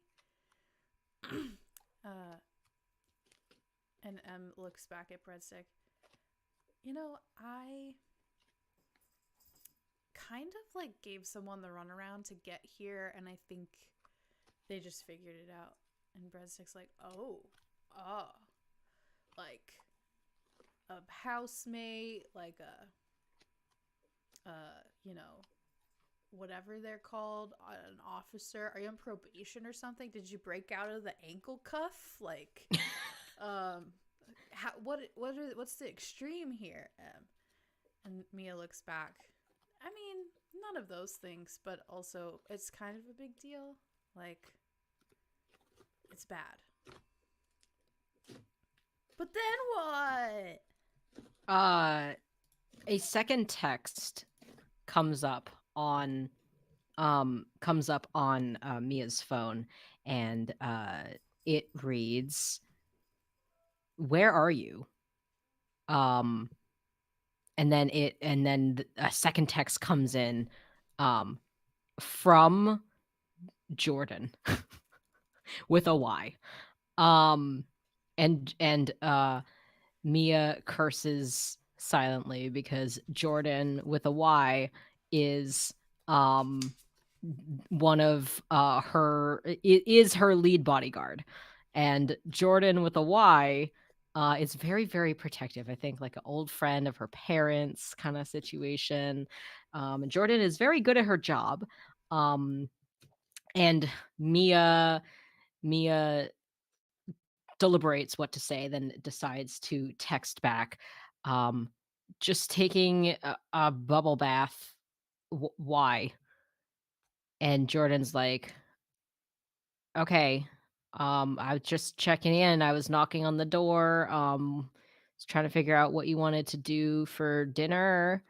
And M looks back at Breadstick. I kind of like gave someone the runaround to get here, and I think they just figured it out. And Breadstick's like, like a housemate, like whatever they're called, an officer. Are you on probation or something? Did you break out of the ankle cuff? Like, what's the extreme here? And Mia looks back. I mean, none of those things, but also it's kind of a big deal. Like, it's bad. But then what? A second text comes up on Mia's phone, and it reads, "Where are you?" Um and then a second text comes in from Jordan with a Y. And Mia curses silently because Jordan with a Y is one of her lead bodyguard, and Jordan with a Y is very, very protective. I think like an old friend of her parents kind of situation. And Jordan is very good at her job. And Mia deliberates what to say, then decides to text back, just taking a bubble bath. Why? And Jordan's like, okay. I was just checking in. I was knocking on the door. Was trying to figure out what you wanted to do for dinner.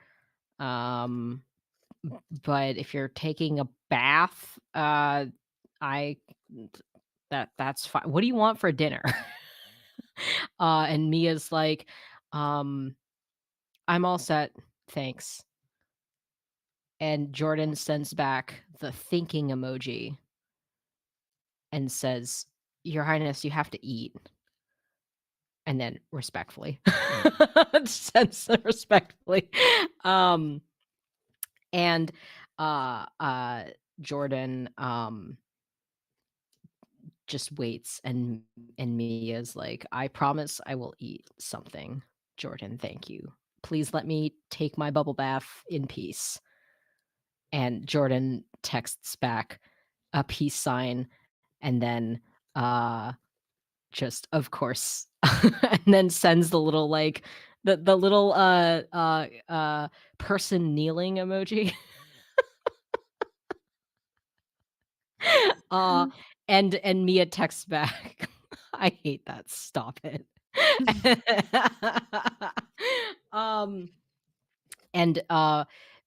Um, but if you're taking a bath, I that's fine. What do you want for dinner? And Mia's like, I'm all set, thanks. And Jordan sends back the thinking emoji and says, Your Highness, you have to eat. And then respectfully. Sends respectfully. And Jordan just waits, and Mia's like, I promise I will eat something. Jordan, thank you. Please let me take my bubble bath in peace. And Jordan texts back a peace sign, and then just of course and then sends the little like the little person kneeling emoji. uh and Mia texts back, I hate that, stop it. um and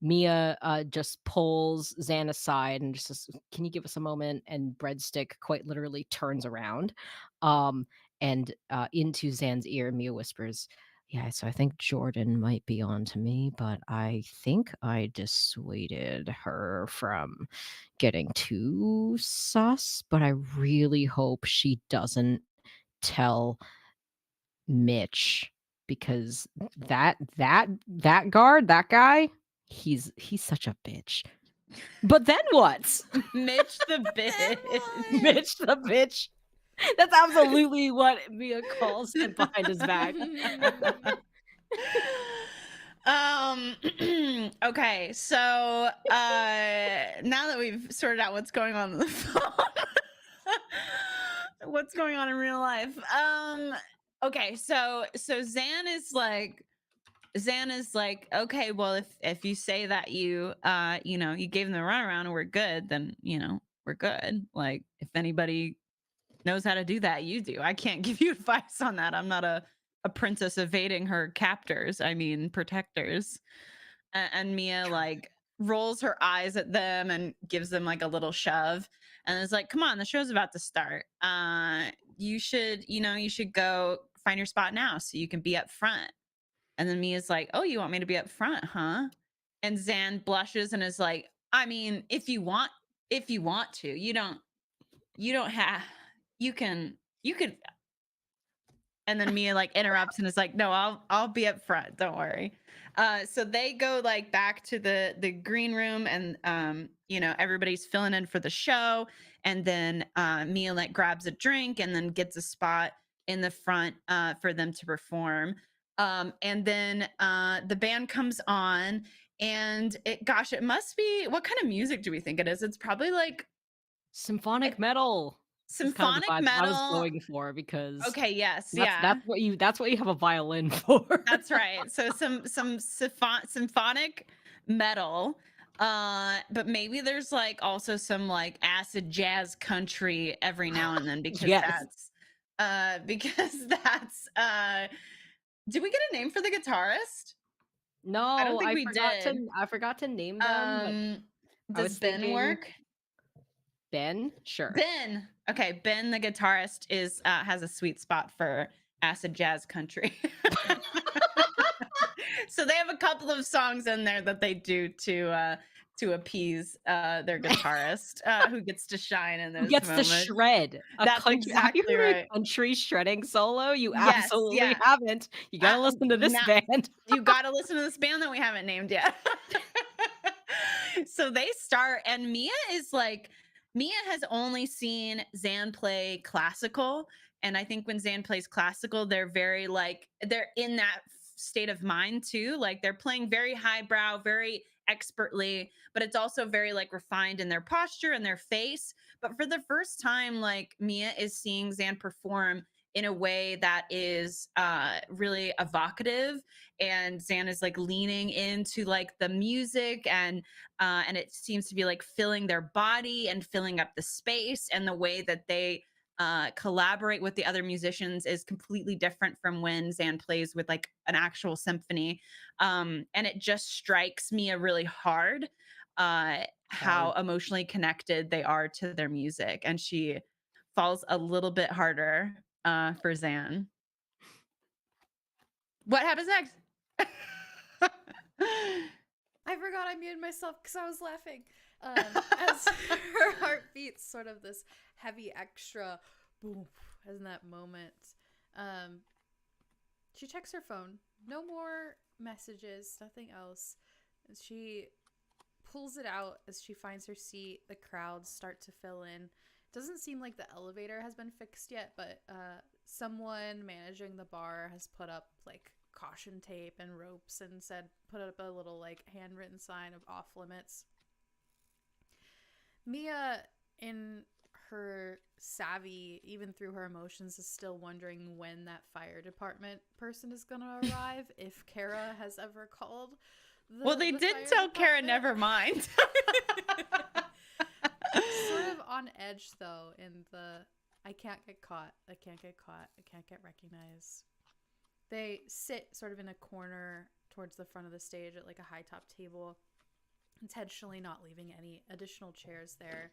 Mia just pulls Zan aside and just says, can you give us a moment? And Breadstick quite literally turns around, and into Zan's ear, Mia whispers, yeah, so I think Jordan might be on to me, but I think I dissuaded her from getting too sus, but I really hope she doesn't tell Mitch, because that guard, that guy, he's such a bitch. But then what? Mitch the Then bitch. what? Mitch the bitch. That's absolutely what Mia calls him behind his back. Okay, so now that we've sorted out what's going on the phone, what's going on in real life, okay, so Zan is like, okay, well, if you say that you you gave them the runaround and we're good, then we're good. Like, if anybody knows how to do that, you do. I can't give you advice on that. I'm not a princess evading her captors, I mean protectors. And Mia like rolls her eyes at them and gives them like a little shove, and is like, come on, the show's about to start. You should go find your spot now so you can be up front. And then Mia's like, oh, you want me to be up front, huh? And Zan blushes and is like, I mean, if you want to, you don't have, you could. And then Mia like interrupts and is like, no, I'll be up front, don't worry. So they go like back to the green room, and everybody's filling in for the show. And then Mia like grabs a drink and then gets a spot in the front for them to perform. And then the band comes on, and it must be, what kind of music do we think it is? It's probably like Symphonic metal. It's kind of the Symphonic vibes I was metal. going for because Okay, yes, that's yeah. that's what you have a violin for. That's right. So some symphonic metal, but maybe there's like also some like acid jazz country every now and then Yes. because that's did we get a name for the guitarist? I don't No, think we did. I forgot to name them, but I Does was Ben thinking work? Ben? Sure. Ben. Okay, Ben the guitarist is has a sweet spot for acid jazz country. So they have a couple of songs in there that they do to appease their guitarist who gets to shine in Who those gets to moments. shred a That's country have you exactly heard right. a country shredding solo? You Yes, absolutely yeah. haven't. You gotta listen to this Now band. you got to listen to this band that we haven't named yet. So they start, and Mia has only seen Zan play classical. And I think when Zan plays classical, they're very like, they're in that state of mind too. Like they're playing very highbrow, very expertly, but it's also very like refined in their posture and their face. But for the first time, like Mia is seeing Zan perform in a way that is really evocative, and Zan is like leaning into like the music, and it seems to be like filling their body and filling up the space, and the way that they collaborate with the other musicians is completely different from when Zan plays with like an actual symphony. And it just strikes me a really hard how Hard. emotionally connected they are to their music, and she falls a little bit harder for Zan. What happens next? I forgot I muted myself because I was laughing. As her heart beats, sort of this heavy extra boom in that moment. She checks her phone. No more messages, nothing else. She pulls it out as she finds her seat. The crowds start to fill in. Doesn't seem like the elevator has been fixed yet, but someone managing the bar has put up like caution tape and ropes and said, put up a little like handwritten sign of off limits. Mia, in her savvy, even through her emotions, is still wondering when that fire department person is going to arrive, if Kara has ever called. Well, they did tell Kara never mind. Sort of on edge though, in the I can't get caught, I can't get caught, I can't get recognized. They sit sort of in a corner towards the front of the stage at like a high top table, intentionally not leaving any additional chairs there.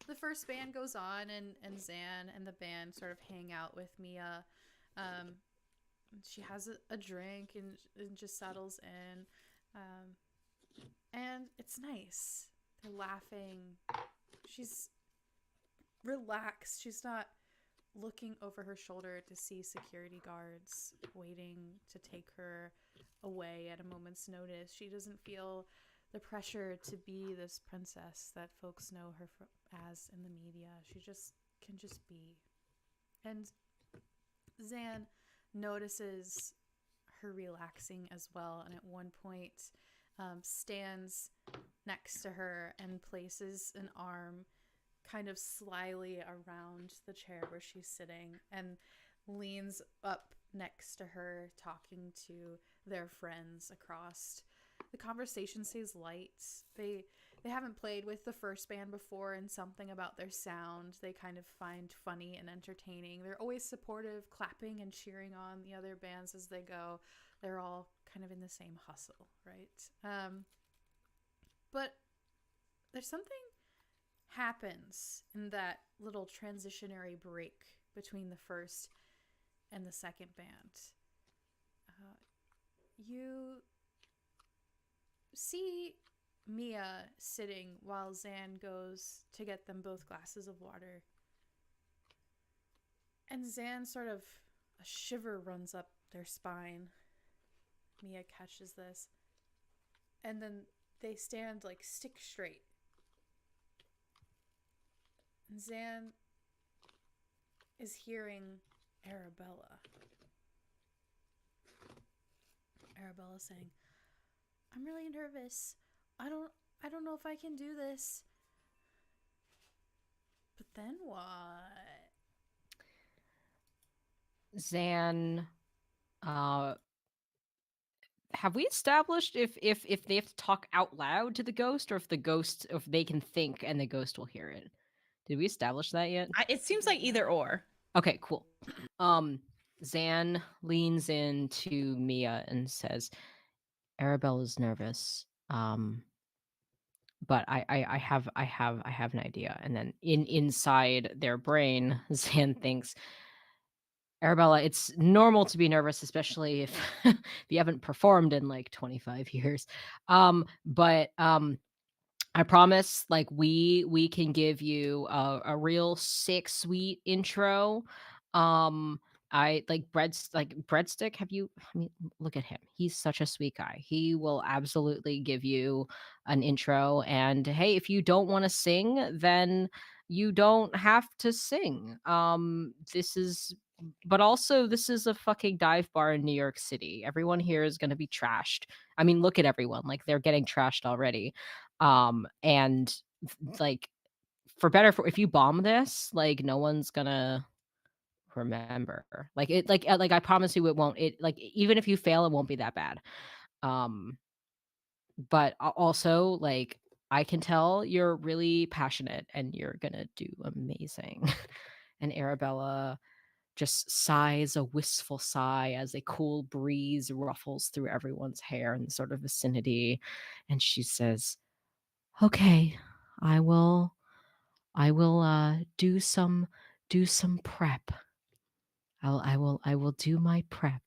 The first band goes on, and Zan and the band sort of hang out with Mia. She has a drink and just settles in. And it's nice. They're laughing. She's relaxed. She's not looking over her shoulder to see security guards waiting to take her away at a moment's notice. She doesn't feel the pressure to be this princess that folks know her as in the media. She just can just be. And Zan notices her relaxing as well, and at one point stands next to her and places an arm kind of slyly around the chair where she's sitting, and leans up next to her, talking to their friends across. The conversation stays light. They haven't played with the first band before, and something about their sound they kind of find funny and entertaining. They're always supportive, clapping and cheering on the other bands as they go. They're all kind of in the same hustle, right? But there's something happens in that little transitionary break between the first and the second band. You see Mia sitting while Zan goes to get them both glasses of water. And Zan sort of, a shiver runs up their spine. Mia catches this. And then they stand like stick straight. And Zan is hearing Arabella. Arabella saying, "I'm really nervous. I don't know if I can do this." But then what? Zan, uh, have we established if they have to talk out loud to the ghost, or if they can think and the ghost will hear it? Did we establish that yet? It seems like either or. Okay, cool. Zan leans into Mia and says, "Arabella's nervous. But I have an idea." And then inside their brain, Zan thinks, "Arabella, it's normal to be nervous, especially if if you haven't performed in like 25 years. But I promise, like we can give you a real sick, sweet intro. Um, I like breadstick. Have you? I mean, look at him. He's such a sweet guy. He will absolutely give you an intro. And hey, if you don't want to sing, then you don't have to sing. But also this is a fucking dive bar in New York City. Everyone here is going to be trashed. I mean, look at everyone. Like they're getting trashed already. And like for better for if you bomb this, like no one's gonna remember. Like I promise you it won't. It like even if you fail, it won't be that bad. Um, but also like I can tell you're really passionate and you're gonna do amazing." And Arabella just sighs a wistful sigh as a cool breeze ruffles through everyone's hair in the sort of vicinity, and she says, "Okay, I will do some prep. I will do my prep."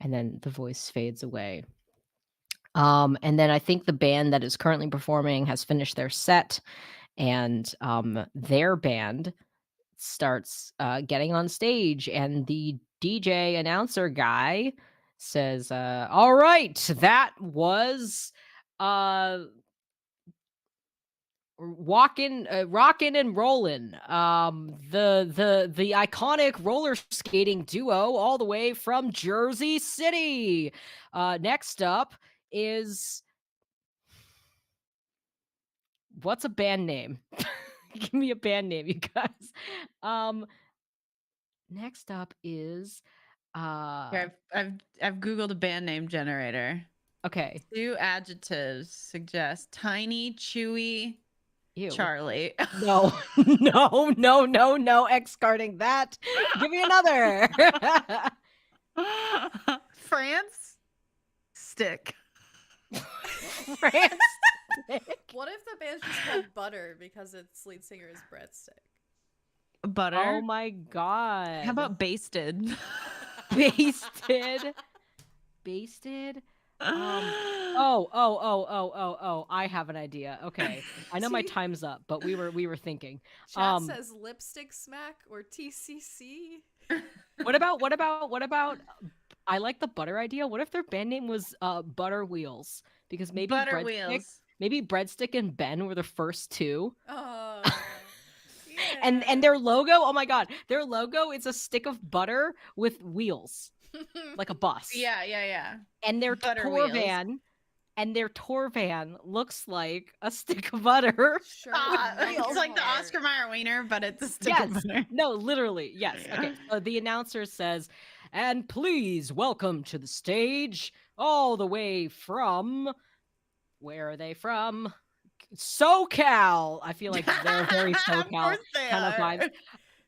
And then the voice fades away. And then I think the band that is currently performing has finished their set, and their band starts getting on stage, and the DJ announcer guy says, "All right, that was uh walking, rocking and rolling. The iconic roller skating duo all the way from Jersey City. Next up is what's a band name? Give me a band name, you guys. Um, next up is Here, I've googled a band name generator. okay. 2 adjectives suggest tiny, chewy, Ew. Charlie. No, no, X-carding that. Give me another. France stick. France. What if the band's just called Butter because its lead singer is breadstick? Butter. Oh my god. How about basted? basted? Basted? Oh. I have an idea. Okay. I know my See? time's up, but we were thinking. Chat says Lipstick Smack or TCC. What about I like the butter idea. What if their band name was Butter Wheels? Because maybe Butter Wheels. Maybe Breadstick and Ben were the first two. Oh. Yeah. And their logo, oh my god, their logo is a stick of butter with wheels. Like a bus. Yeah. And their Butter tour wheels. van looks like a stick of butter. Sure. It's like the Oscar Mayer wiener, but it's a stick of butter. No, literally, yes. Yeah. Okay, so the announcer says, "And please welcome to the stage, all the way from, where are they from? SoCal." I feel like they're very SoCal kind of vibes.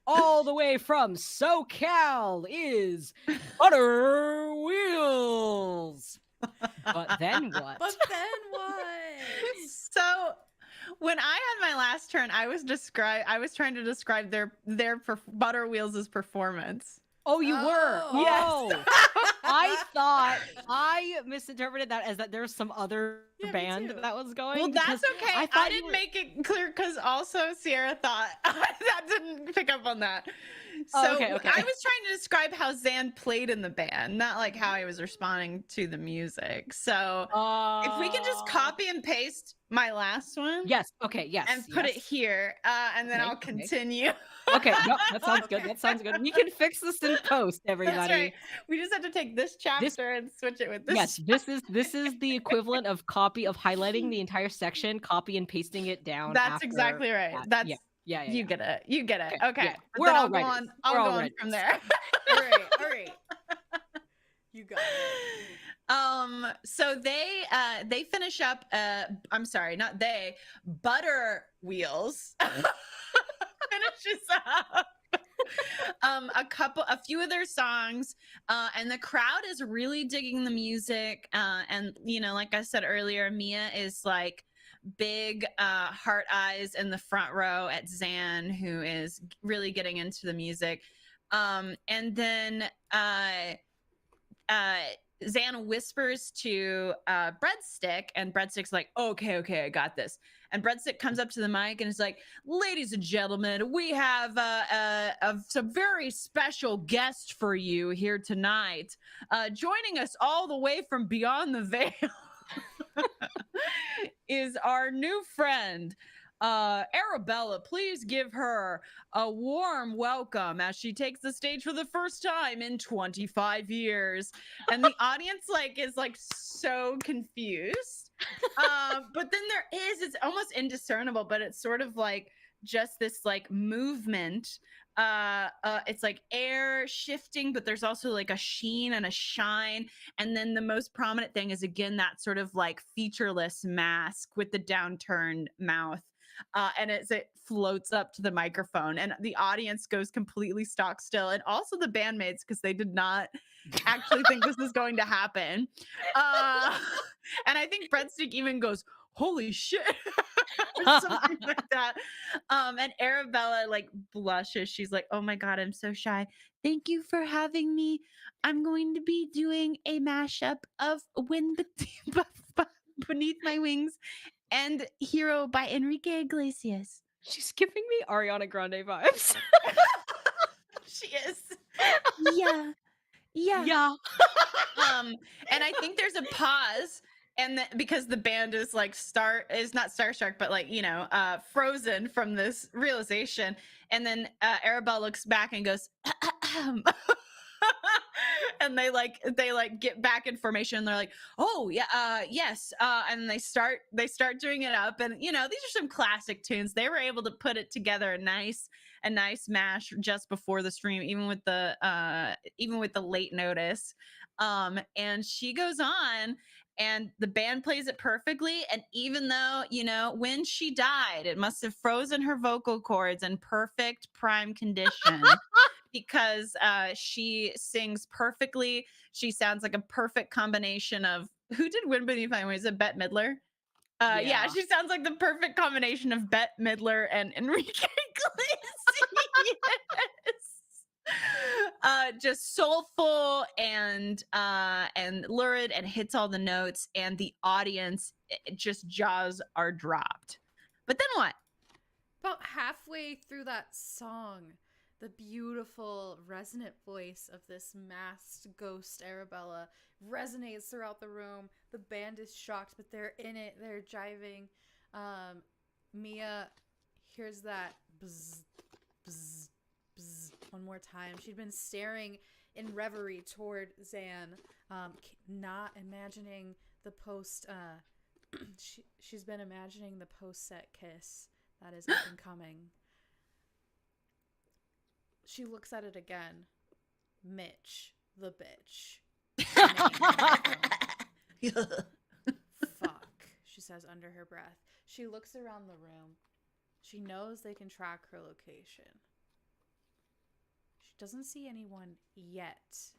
All the way from SoCal is Butter Wheels. But then what? So when I had my last turn, I was trying to describe their Butter Wheels' performance. Oh, you were? Yes. Oh. I misinterpreted that as that there's some other band that was going. Well, that's okay. I didn't make it clear because also Sierra thought that didn't pick up on that. So okay. I was trying to describe how Zan played in the band, not like how I was responding to the music. So if we can just copy and paste my last one. Yes. Okay. Yes. And put it here, and then I'll continue. Okay. Nope, that sounds good. That sounds good. We can fix this in post, everybody. That's right. We just have to take this chapter and switch it with this. Yes, this is the equivalent of highlighting the entire section, copy and pasting it down. That's exactly right. That's yeah. You get it. You get it. Okay. Yeah. We're all right. I'll go on from there. All right. You got it. So they finish up I'm sorry, not they, Butter Wheels finishes up a few of their songs, and the crowd is really digging the music, and you know, like I said earlier, Mia is like big heart eyes in the front row at Zan, who is really getting into the music, and then Zan whispers to Breadstick, and Breadstick's like, okay, I got this. And Breadstick comes up to the mic and is like, ladies and gentlemen, we have some very special guest for you here tonight. Joining us all the way from beyond the veil is our new friend, Arabella. Please give her a warm welcome as she takes the stage for the first time in 25 years. And the audience is so confused. But then it's almost indiscernible, but it's sort of like just this like movement. It's like air shifting, but there's also like a sheen and a shine. And then the most prominent thing is again that sort of like featureless mask with the downturned mouth. And it floats up to the microphone, and the audience goes completely stock still, and also the bandmates, because they did not actually think this was going to happen. And I think Breadstick even goes, "Holy shit!" or something like that. And Arabella like blushes. She's like, "Oh my god, I'm so shy. Thank you for having me. I'm going to be doing a mashup of Wind Beneath My Wings and Hero by Enrique Iglesias." She's giving me Ariana Grande vibes. She is. Yeah. Yeah. And I think there's a pause, and because the band is like is not starstruck, but like, you know, frozen from this realization. And then Arabelle looks back and goes, and they get back in formation, and they're like, oh yeah, yes, and they start doing it up. And you know, these are some classic tunes. They were able to put it together a nice mash just before the stream, even with the late notice. And she goes on, and the band plays it perfectly. And even though, you know, when she died, it must have frozen her vocal cords in perfect prime condition. Because she sings perfectly. She sounds like a perfect combination of, who did Wind Beneath My Wings? Is it Bette Midler? Yeah, she sounds like the perfect combination of Bette Midler and Enrique Iglesias. Just soulful and lurid, and hits all the notes, and the audience, just jaws are dropped. But then what? About halfway through that song, the beautiful resonant voice of this masked ghost Arabella resonates throughout the room. The band is shocked, but they're in it. They're jiving. Mia hears that bzz, bzz, bzz one more time. She'd been staring in reverie toward Zan, not imagining the post. She's been imagining the post-set kiss that is up and coming. She looks at it again. Mitch, the bitch. Fuck, she says under her breath. She looks around the room. She knows they can track her location. She doesn't see anyone yet.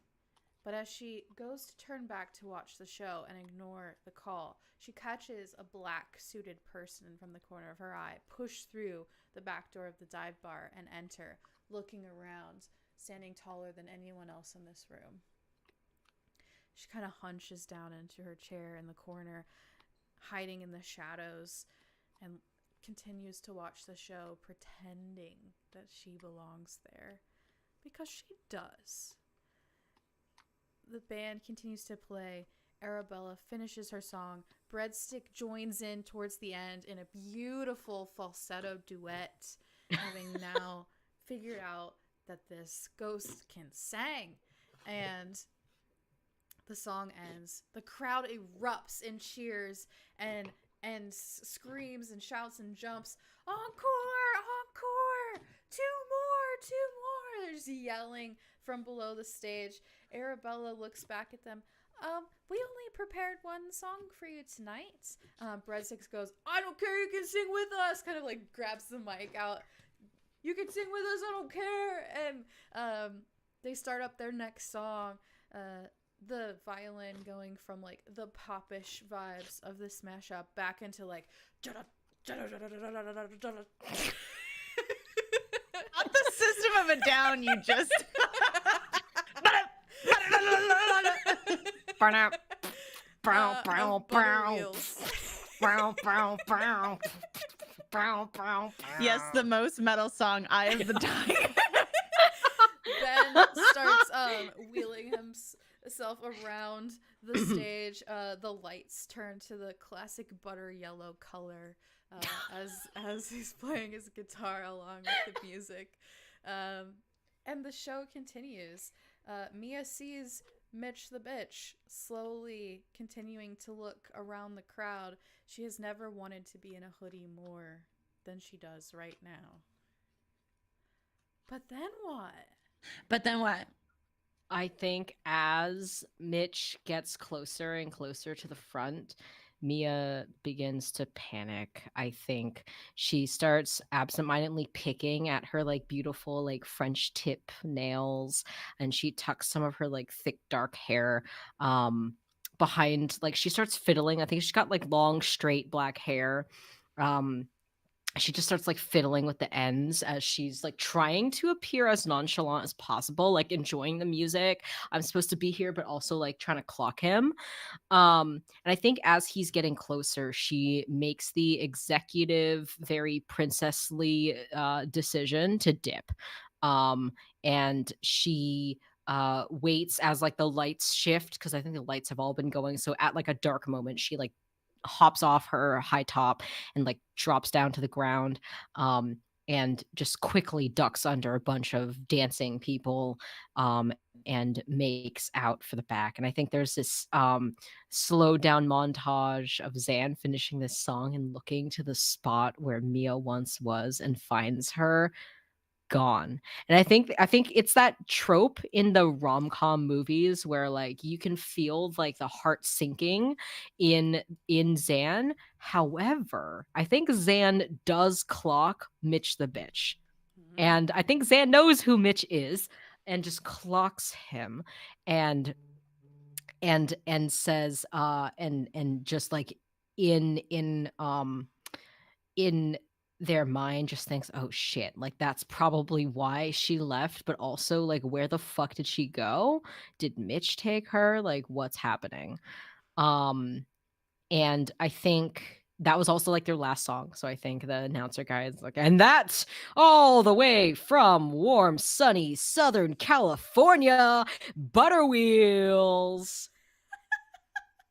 But as she goes to turn back to watch the show and ignore the call, she catches a black suited person from the corner of her eye push through the back door of the dive bar and enter, looking around, standing taller than anyone else in this room. She kind of hunches down into her chair in the corner, hiding in the shadows, and continues to watch the show, pretending that she belongs there. Because she does. The band continues to play. Arabella finishes her song. Breadstick joins in towards the end in a beautiful falsetto duet, having now figured out that this ghost can sing. And the song ends. The crowd erupts in cheers and screams and shouts and jumps. Encore! Encore! Two more! They're starts yelling from below the stage. Arabella looks back at them. We only prepared one song for you tonight. Breadsticks goes, I don't care, you can sing with us. Kind of like grabs the mic out. You can sing with us, I don't care. And they start up their next song. The violin going from like the popish vibes of the smash up back into like Not the System of a Down you just Yes, the most metal song, Eye of the Tiger. Ben starts wheeling himself around the stage. The lights turn to the classic butter yellow color as he's playing his guitar along with the music. And the show continues. Mia sees Mitch the bitch slowly continuing to look around the crowd. She has never wanted to be in a hoodie more than she does right now. But then what? I think as Mitch gets closer and closer to the front, Mia begins to panic. I think she starts absentmindedly picking at her like beautiful like French tip nails, and she tucks some of her like thick dark hair behind, like she starts fiddling. I think she's got like long straight black hair. She just starts like fiddling with the ends as she's like trying to appear as nonchalant as possible, like enjoying the music. I'm supposed to be here, but also like trying to clock him. And I think as he's getting closer, she makes the executive, very princessly decision to dip. And she waits as like the lights shift, because I think the lights have all been going. So at like a dark moment, she like hops off her high top and like drops down to the ground, and just quickly ducks under a bunch of dancing people, and makes out for the back. And I think there's this slow down montage of Zan finishing this song and looking to the spot where Mia once was and finds her gone. And I think it's that trope in the rom-com movies where like you can feel like the heart sinking in Zan. However, I think Zan does clock Mitch the bitch. And I think Zan knows who Mitch is and just clocks him and says and just like in their mind just thinks, oh shit, like that's probably why she left, but also like where the fuck did she go? Did Mitch take her? Like what's happening? And I think that was also like their last song. So I think the announcer guy is like, and that's all the way from warm, sunny Southern California, Butterwheels.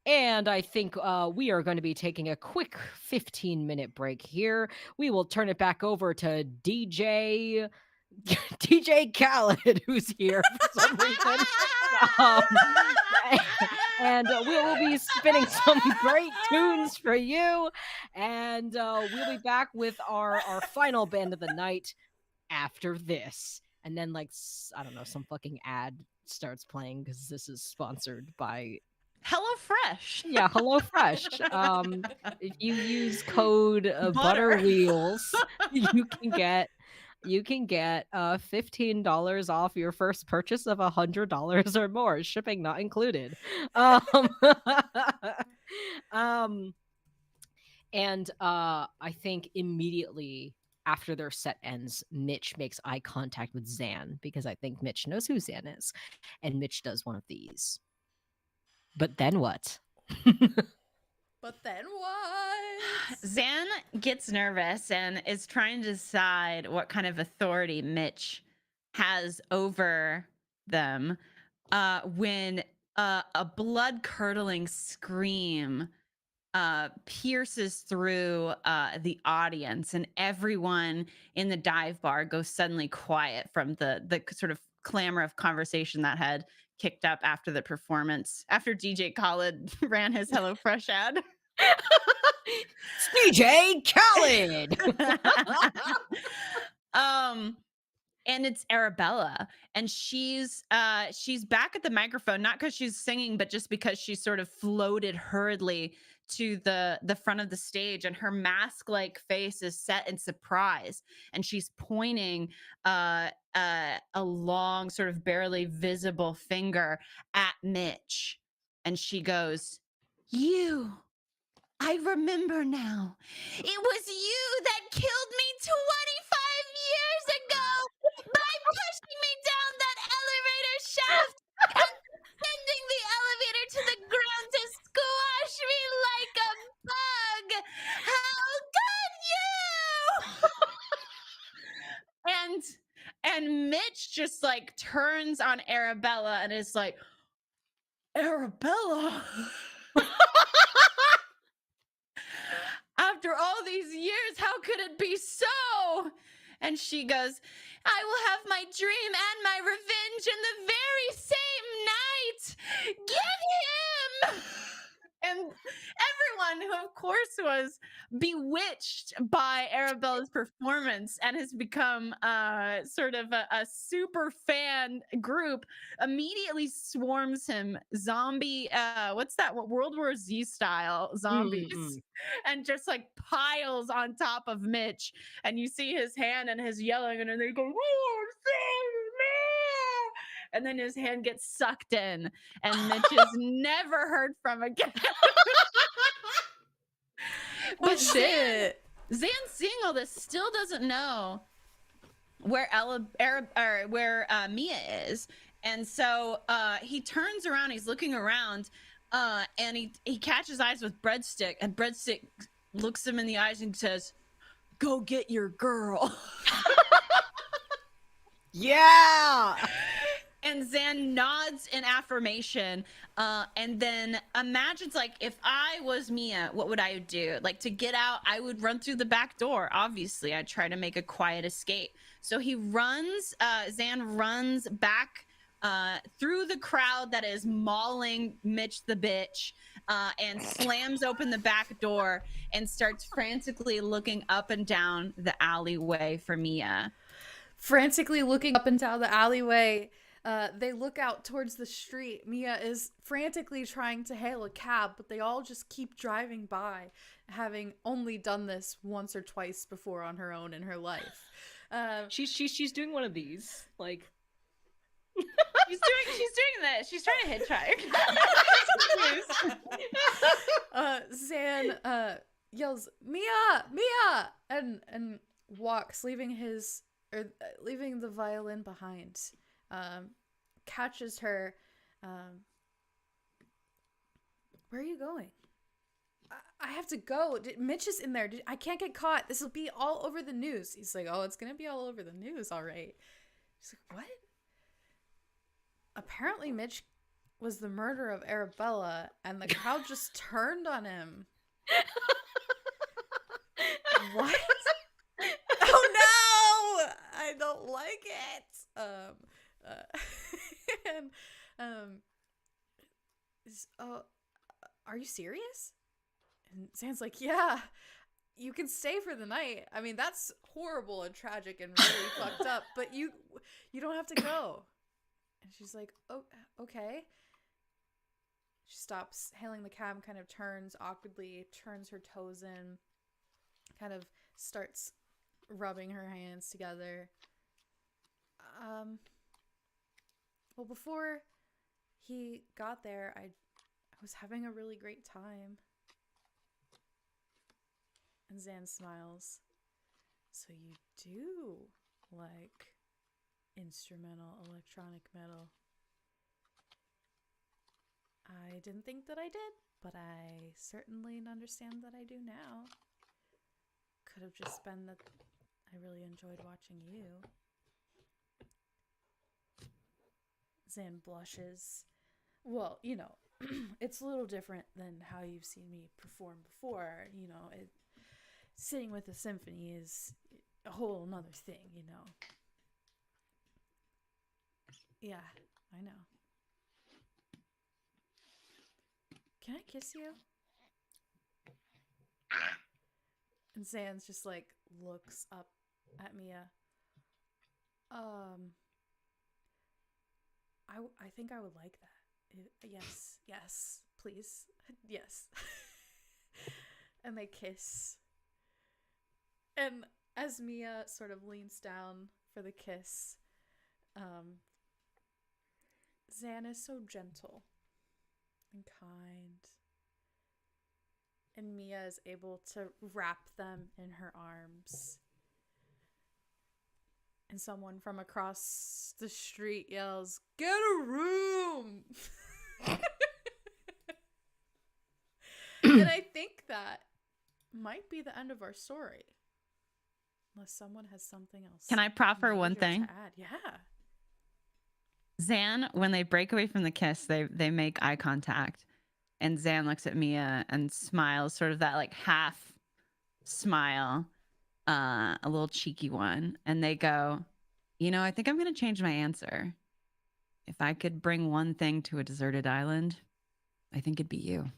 And I think we are going to be taking a quick 15-minute break here. We will turn it back over to DJ Khaled, who's here for some reason. And we will be spinning some great tunes for you. And we'll be back with our final band of the night after this. And then, like, I don't know, some fucking ad starts playing because this is sponsored by HelloFresh. Yeah, HelloFresh. If you use code Butterwheels, you can get $15 off your first purchase of $100 or more, shipping not included. And I think immediately after their set ends, Mitch makes eye contact with Zan, because I think Mitch knows who Zan is, and Mitch does one of these. But then what? Zan gets nervous and is trying to decide what kind of authority Mitch has over them when a blood-curdling scream pierces through the audience, and everyone in the dive bar goes suddenly quiet from the sort of clamor of conversation that had kicked up after the performance, after DJ Khaled ran his HelloFresh ad. It's DJ Khaled. and it's Arabella, and she's back at the microphone, not because she's singing, but just because she sort of floated hurriedly to the front of the stage, and her mask like face is set in surprise, and she's pointing a long sort of barely visible finger at Mitch, and she goes, "You, I remember now. It was you that killed me 25 years ago by pushing me down that elevator shaft and sending the elevator to the ground to squash me like a bug. How could you?" And Mitch just like turns on Arabella and is like, "Arabella, after all these years, how could it be so?" And she goes, "I will have my dream and my revenge in the very same night. Get him!" And everyone who, of course, was bewitched by Arabella's performance and has become sort of a super fan group immediately swarms him, zombie, what's that? What, World War Z style zombies, and just like piles on top of Mitch. And you see his hand and his yelling, and then they go, "Oh, save me!" And then his hand gets sucked in, and Mitch is never heard from again. Oh shit. Zan, seeing all this, still doesn't know where Mia is, and so he turns around. He's looking around, and he catches eyes with Breadstick, and Breadstick looks him in the eyes and says, "Go get your girl." Yeah. And Zan nods in affirmation, and then imagines, like, if I was Mia, what would I do? Like, to get out, I would run through the back door. Obviously, I'd try to make a quiet escape. So Zan runs back through the crowd that is mauling Mitch the bitch, and slams open the back door and starts frantically looking up and down the alleyway for Mia. Frantically looking up and down the alleyway, they look out towards the street. Mia is frantically trying to hail a cab, but they all just keep driving by, having only done this once or twice before on her own in her life. She's doing one of these, like. She's doing this. She's trying to hitchhike. Zan yells, "Mia, Mia!" and walks, leaving the violin behind. Catches her. Where are you going? I have to go. Mitch is in there. I can't get caught. This will be all over the news. He's like, "Oh, it's gonna be all over the news, all right." She's like, "What?" Apparently Mitch was the murderer of Arabella, and the crowd just turned on him. What? Oh no! I don't like it. Are you serious? And Zan's like, "Yeah, you can stay for the night. I mean, that's horrible and tragic and really fucked up, but you don't have to go." And she's like, "Oh, okay." She stops hailing the cab, kind of turns awkwardly, turns her toes in, kind of starts rubbing her hands together. Well, before he got there, I was having a really great time. And Zan smiles. "So you do like instrumental electronic metal?" "I didn't think that I did, but I certainly understand that I do now. Could have just been that I really enjoyed watching you." Zan blushes. Well, it's a little different than how you've seen me perform before. Sitting with a symphony is a whole nother thing, Yeah, I know. "Can I kiss you?" And Zan's just like looks up at Mia. Um, I think I would like that. Yes, yes, please, yes. And they kiss. And as Mia sort of leans down for the kiss, Zan is so gentle and kind. And Mia is able to wrap them in her arms. And someone from across the street yells, "Get a room!" And I think that might be the end of our story. Unless someone has something else. Can I proffer one major thing? to add. Yeah. Zan, when they break away from the kiss, they make eye contact. And Zan looks at Mia and smiles, sort of that like half smile, a little cheeky one. And they go, I think I'm going to change my answer. If I could bring one thing to a deserted island, I think it'd be you.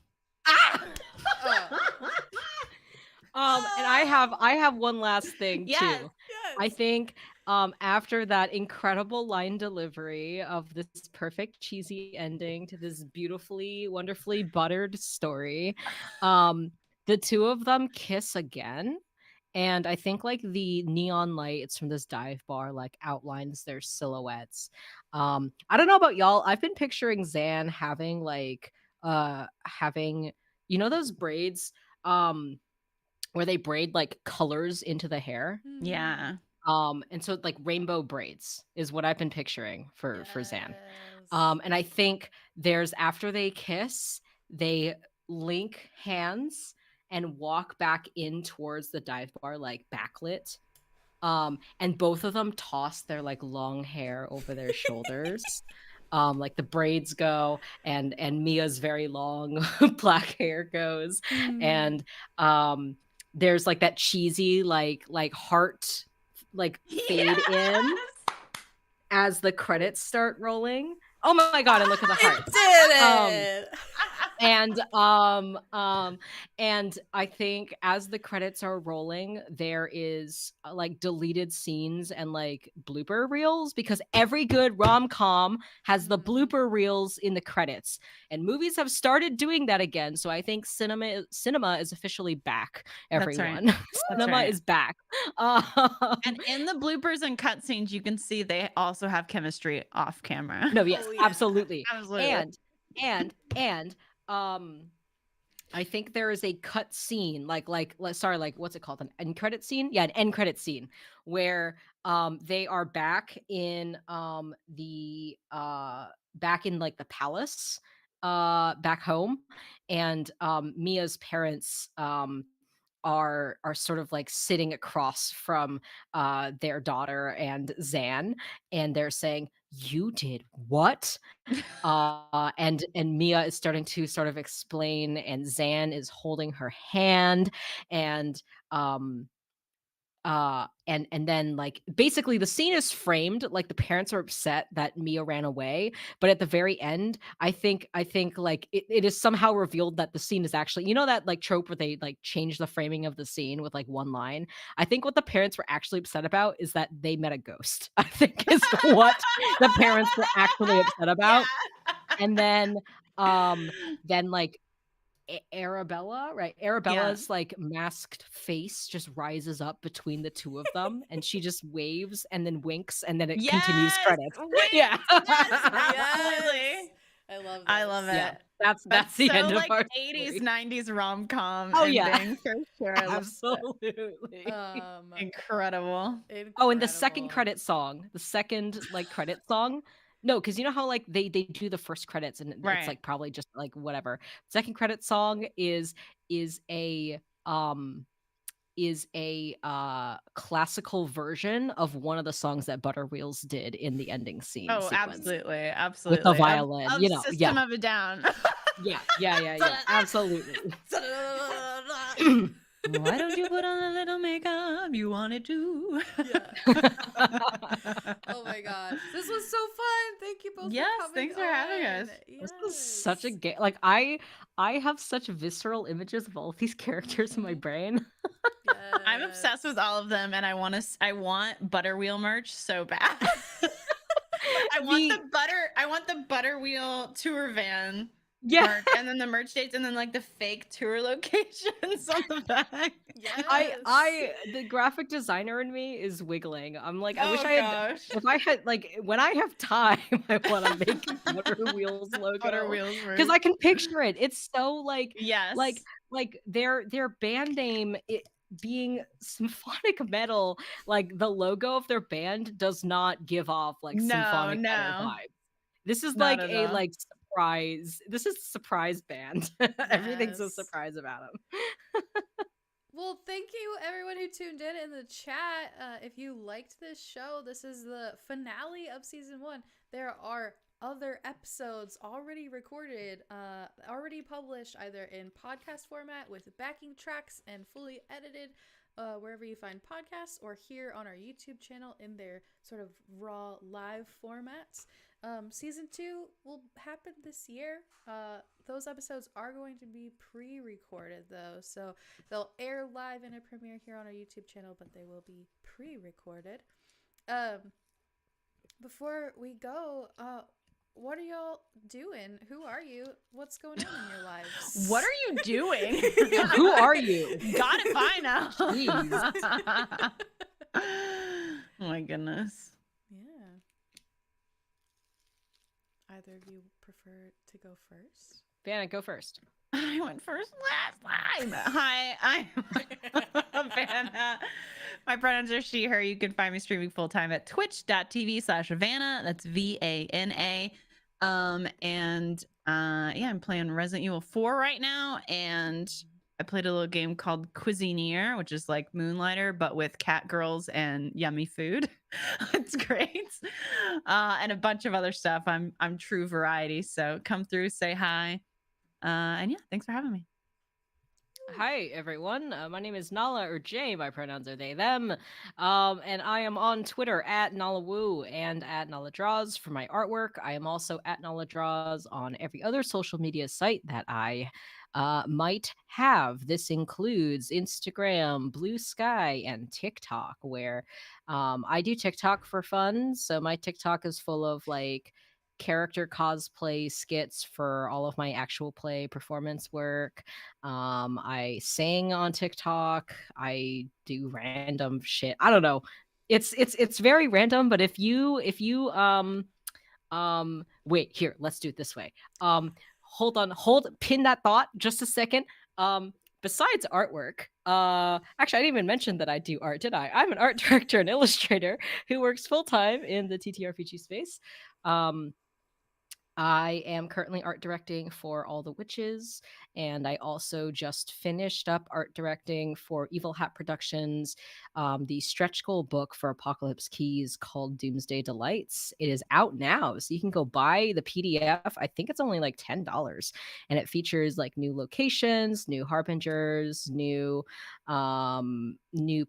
And I have one last thing Yes, too. Yes. I think after that incredible line delivery of this perfect cheesy ending to this beautifully, wonderfully buttered story, the two of them kiss again. And I think like the neon lights from this dive bar like outlines their silhouettes. I don't know about y'all. I've been picturing Zan having like having those braids where they braid like colors into the hair. Yeah. And so like rainbow braids is what I've been picturing for Zan. Yes. And I think there's after they kiss, they link hands and walk back in towards the dive bar like backlit. And both of them toss their like long hair over their shoulders. Like the braids go and Mia's very long black hair goes. And there's like that cheesy like heart like fade in as the credits start rolling. Oh my god, and look at the heart. It did it. And I think as the credits are rolling, there is like deleted scenes and like blooper reels, because every good rom-com has the blooper reels in the credits, and movies have started doing that again. So I think cinema is officially back, everyone. That's Cinema right. is back. And in the bloopers and cutscenes, you can see they also have chemistry off camera. No, yes, Oh, yeah. absolutely. Absolutely. And I think there is a cut scene, like what's it called? An end credit scene? Yeah, an end credit scene where they are back in the back in like the palace back home, and Mia's parents are sort of like sitting across from their daughter and Zan, and they're saying, "You did what?" And Mia is starting to sort of explain, and Zan is holding her hand, and and then like basically the scene is framed like the parents are upset that Mia ran away, but at the very end I think like it is somehow revealed that the scene is actually, that like trope where they like change the framing of the scene with like one line. I think what the parents were actually upset about is that they met a ghost. I think is what the parents were actually upset about. And then like Arabella, right? Arabella's like masked face just rises up between the two of them, and she just waves and then winks, and then it continues credits. Yeah, Yes. I love this. I love it. Yeah, that's the so end like of our 80s, story. 90s rom-com Oh, yeah. ending for sure. I love it. Absolutely. Incredible. Oh, and the second credit song, the second like credit song. No, because you know how like they do the first credits and Right. it's like probably just like whatever. Second credit song is a classical version of one of the songs that Butterwheels did in the ending scene. Oh, sequence. absolutely. With the violin, Of System of a Down. Yeah, absolutely. Why don't you put on a little makeup? You wanted to. Yeah. Oh my gosh. This was so fun. Thank you both for Yes, coming thanks for having on. us. This is such a Yes. game. Like I have such visceral images of all of these characters in my Mhm. brain. I'm obsessed with Yes. all of them, and I want Butterwheel merch so bad. Like, The I want the Butterwheel tour van yeah, merch, and then the merch dates, and then like the fake tour locations on the back. Yes. the graphic designer in me is wiggling. I'm like, I wish Oh I had. gosh. If I had like when I have time, I want to make Motor Wheels logo Butterwheels because merch. I can picture it. It's so like Yes. their band name being symphonic metal. Like the logo of their band does not give off like No, symphonic metal no, vibe. This is not like at a all. like surprise. This is a surprise band. Everything's a Yes. surprise about them. Well, thank you everyone who tuned in the chat. If you liked this show, this is the finale of season 1. There are other episodes already recorded, already published either in podcast format with backing tracks and fully edited wherever you find podcasts, or here on our YouTube channel in their sort of raw live formats. Season 2 will happen this year. Those episodes are going to be pre-recorded though, so they'll air live in a premiere here on our YouTube channel, but they will be pre-recorded. Um, Before we go, what are y'all doing? Who are you? What's going on in your lives? What are you doing? Who are you? God if I know. Jeez. Oh my goodness. Yeah. Either of you prefer to go first? Vanna, go first. I went first last time. Hi, I'm Vanna. My pronouns are she, her. You can find me streaming full time at twitch.tv/Vana. That's VANA. And yeah, I'm playing Resident Evil 4 right now. And I played a little game called Cuisinier, which is like Moonlighter, but with cat girls and yummy food. It's great. And a bunch of other stuff. I'm true variety. So come through, say hi. And yeah, thanks for having me. Hi everyone. My name is Nala or Jay. My pronouns are they them. And I am on Twitter at Nala Woo and at Nala Draws for my artwork. I am also at Nala Draws on every other social media site that I might have. This includes Instagram, Blue Sky, and TikTok, where I do TikTok for fun. So my TikTok is full of like character cosplay skits for all of my actual play performance work. I sing on TikTok. I do random shit. I don't know. It's very random, but if you wait, here, let's do it this way. Hold on, pin that thought just a second. Besides artwork, actually I didn't even mention that I do art, did I? I'm an art director and illustrator who works full-time in the TTRPG space. I am currently art directing for All the Witches, and I also just finished up art directing for Evil Hat Productions, the stretch goal book for Apocalypse Keys called Doomsday Delights. It is out now, so you can go buy the PDF. I think it's only like $10, and it features like new locations, new harbingers, new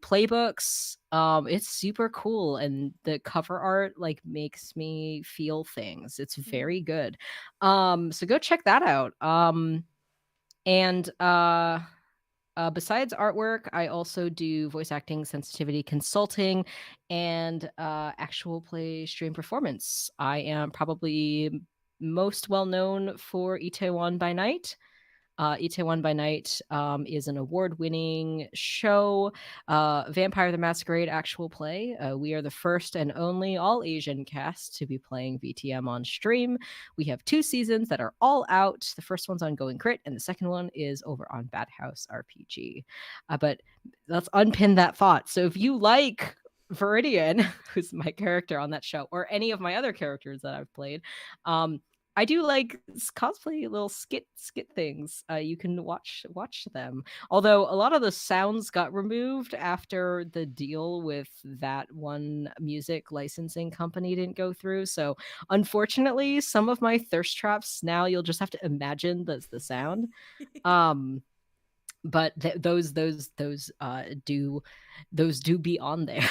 playbooks. It's super cool, and the cover art like makes me feel things. It's very good. So go check that out. And besides artwork, I also do voice acting, sensitivity consulting, and actual play stream performance. I am probably most well known for Itaewon by Night. Itaewon by Night is an award-winning show, Vampire the Masquerade actual play. We are the first and only all-Asian cast to be playing VTM on stream. We have 2 seasons that are all out. The first one's on Going Crit, and the second one is over on Bad House RPG. But let's unpin that thought. So if you like Viridian, who's my character on that show, or any of my other characters that I've played, I do like cosplay little skit things. You can watch them. Although a lot of the sounds got removed after the deal with that one music licensing company didn't go through. So unfortunately, some of my thirst traps now you'll just have to imagine the sound. Um but those do be on there.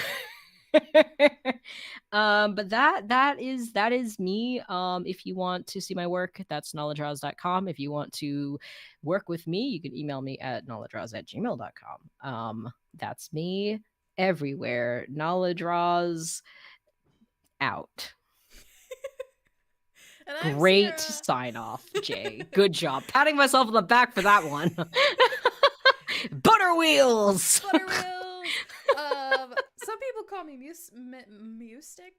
But that is me. If you want to see my work, that's knowledgeroz.com. If you want to work with me, you can email me at knowledgeroz@gmail.com. That's me everywhere. Knowledge Roz out. And I'm Great Sierra. sign off, Jay. Good job. Patting myself on the back for that one. Butter wheels. Butter wheels. Some people call me Mystic.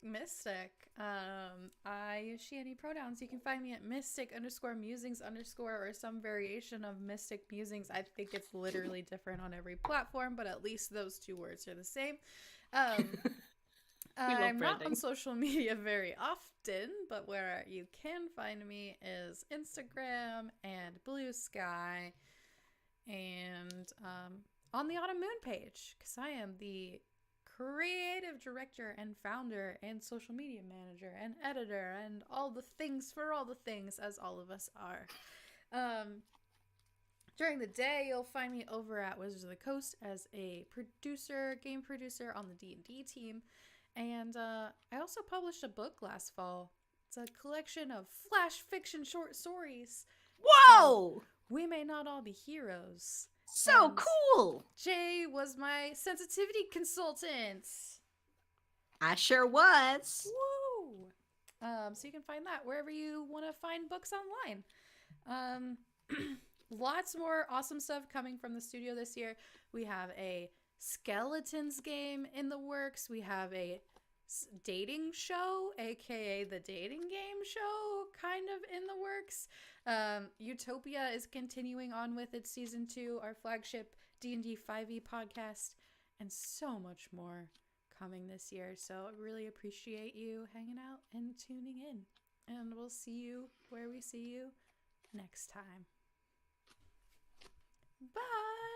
I use she any pronouns. You can find me at mystic_musings_ or some variation of mystic musings. I think it's literally different on every platform, but at least those two words are the same. I'm not on social media very often, but where you can find me is Instagram and Blue Sky and on the Autumn Moon page, because I am the creative director and founder and social media manager and editor and all the things for all the things, as all of us are. During the day, you'll find me over at Wizards of the Coast as a game producer on the D&D team. And I also published a book last fall. It's a collection of flash fiction short stories. Whoa! We May Not All Be Heroes. So And cool. Jay was my sensitivity consultant. I sure was. Woo! So you can find that wherever you want to find books online. Lots more awesome stuff coming from the studio this year. We have a Skeletons game in the works. We have a dating show, aka the dating game show, kind of in the works. Utopia is continuing on with its season 2, our flagship D&D 5e podcast, and so much more coming this year. So I really appreciate you hanging out and tuning in, and we'll see you where we see you next time. Bye.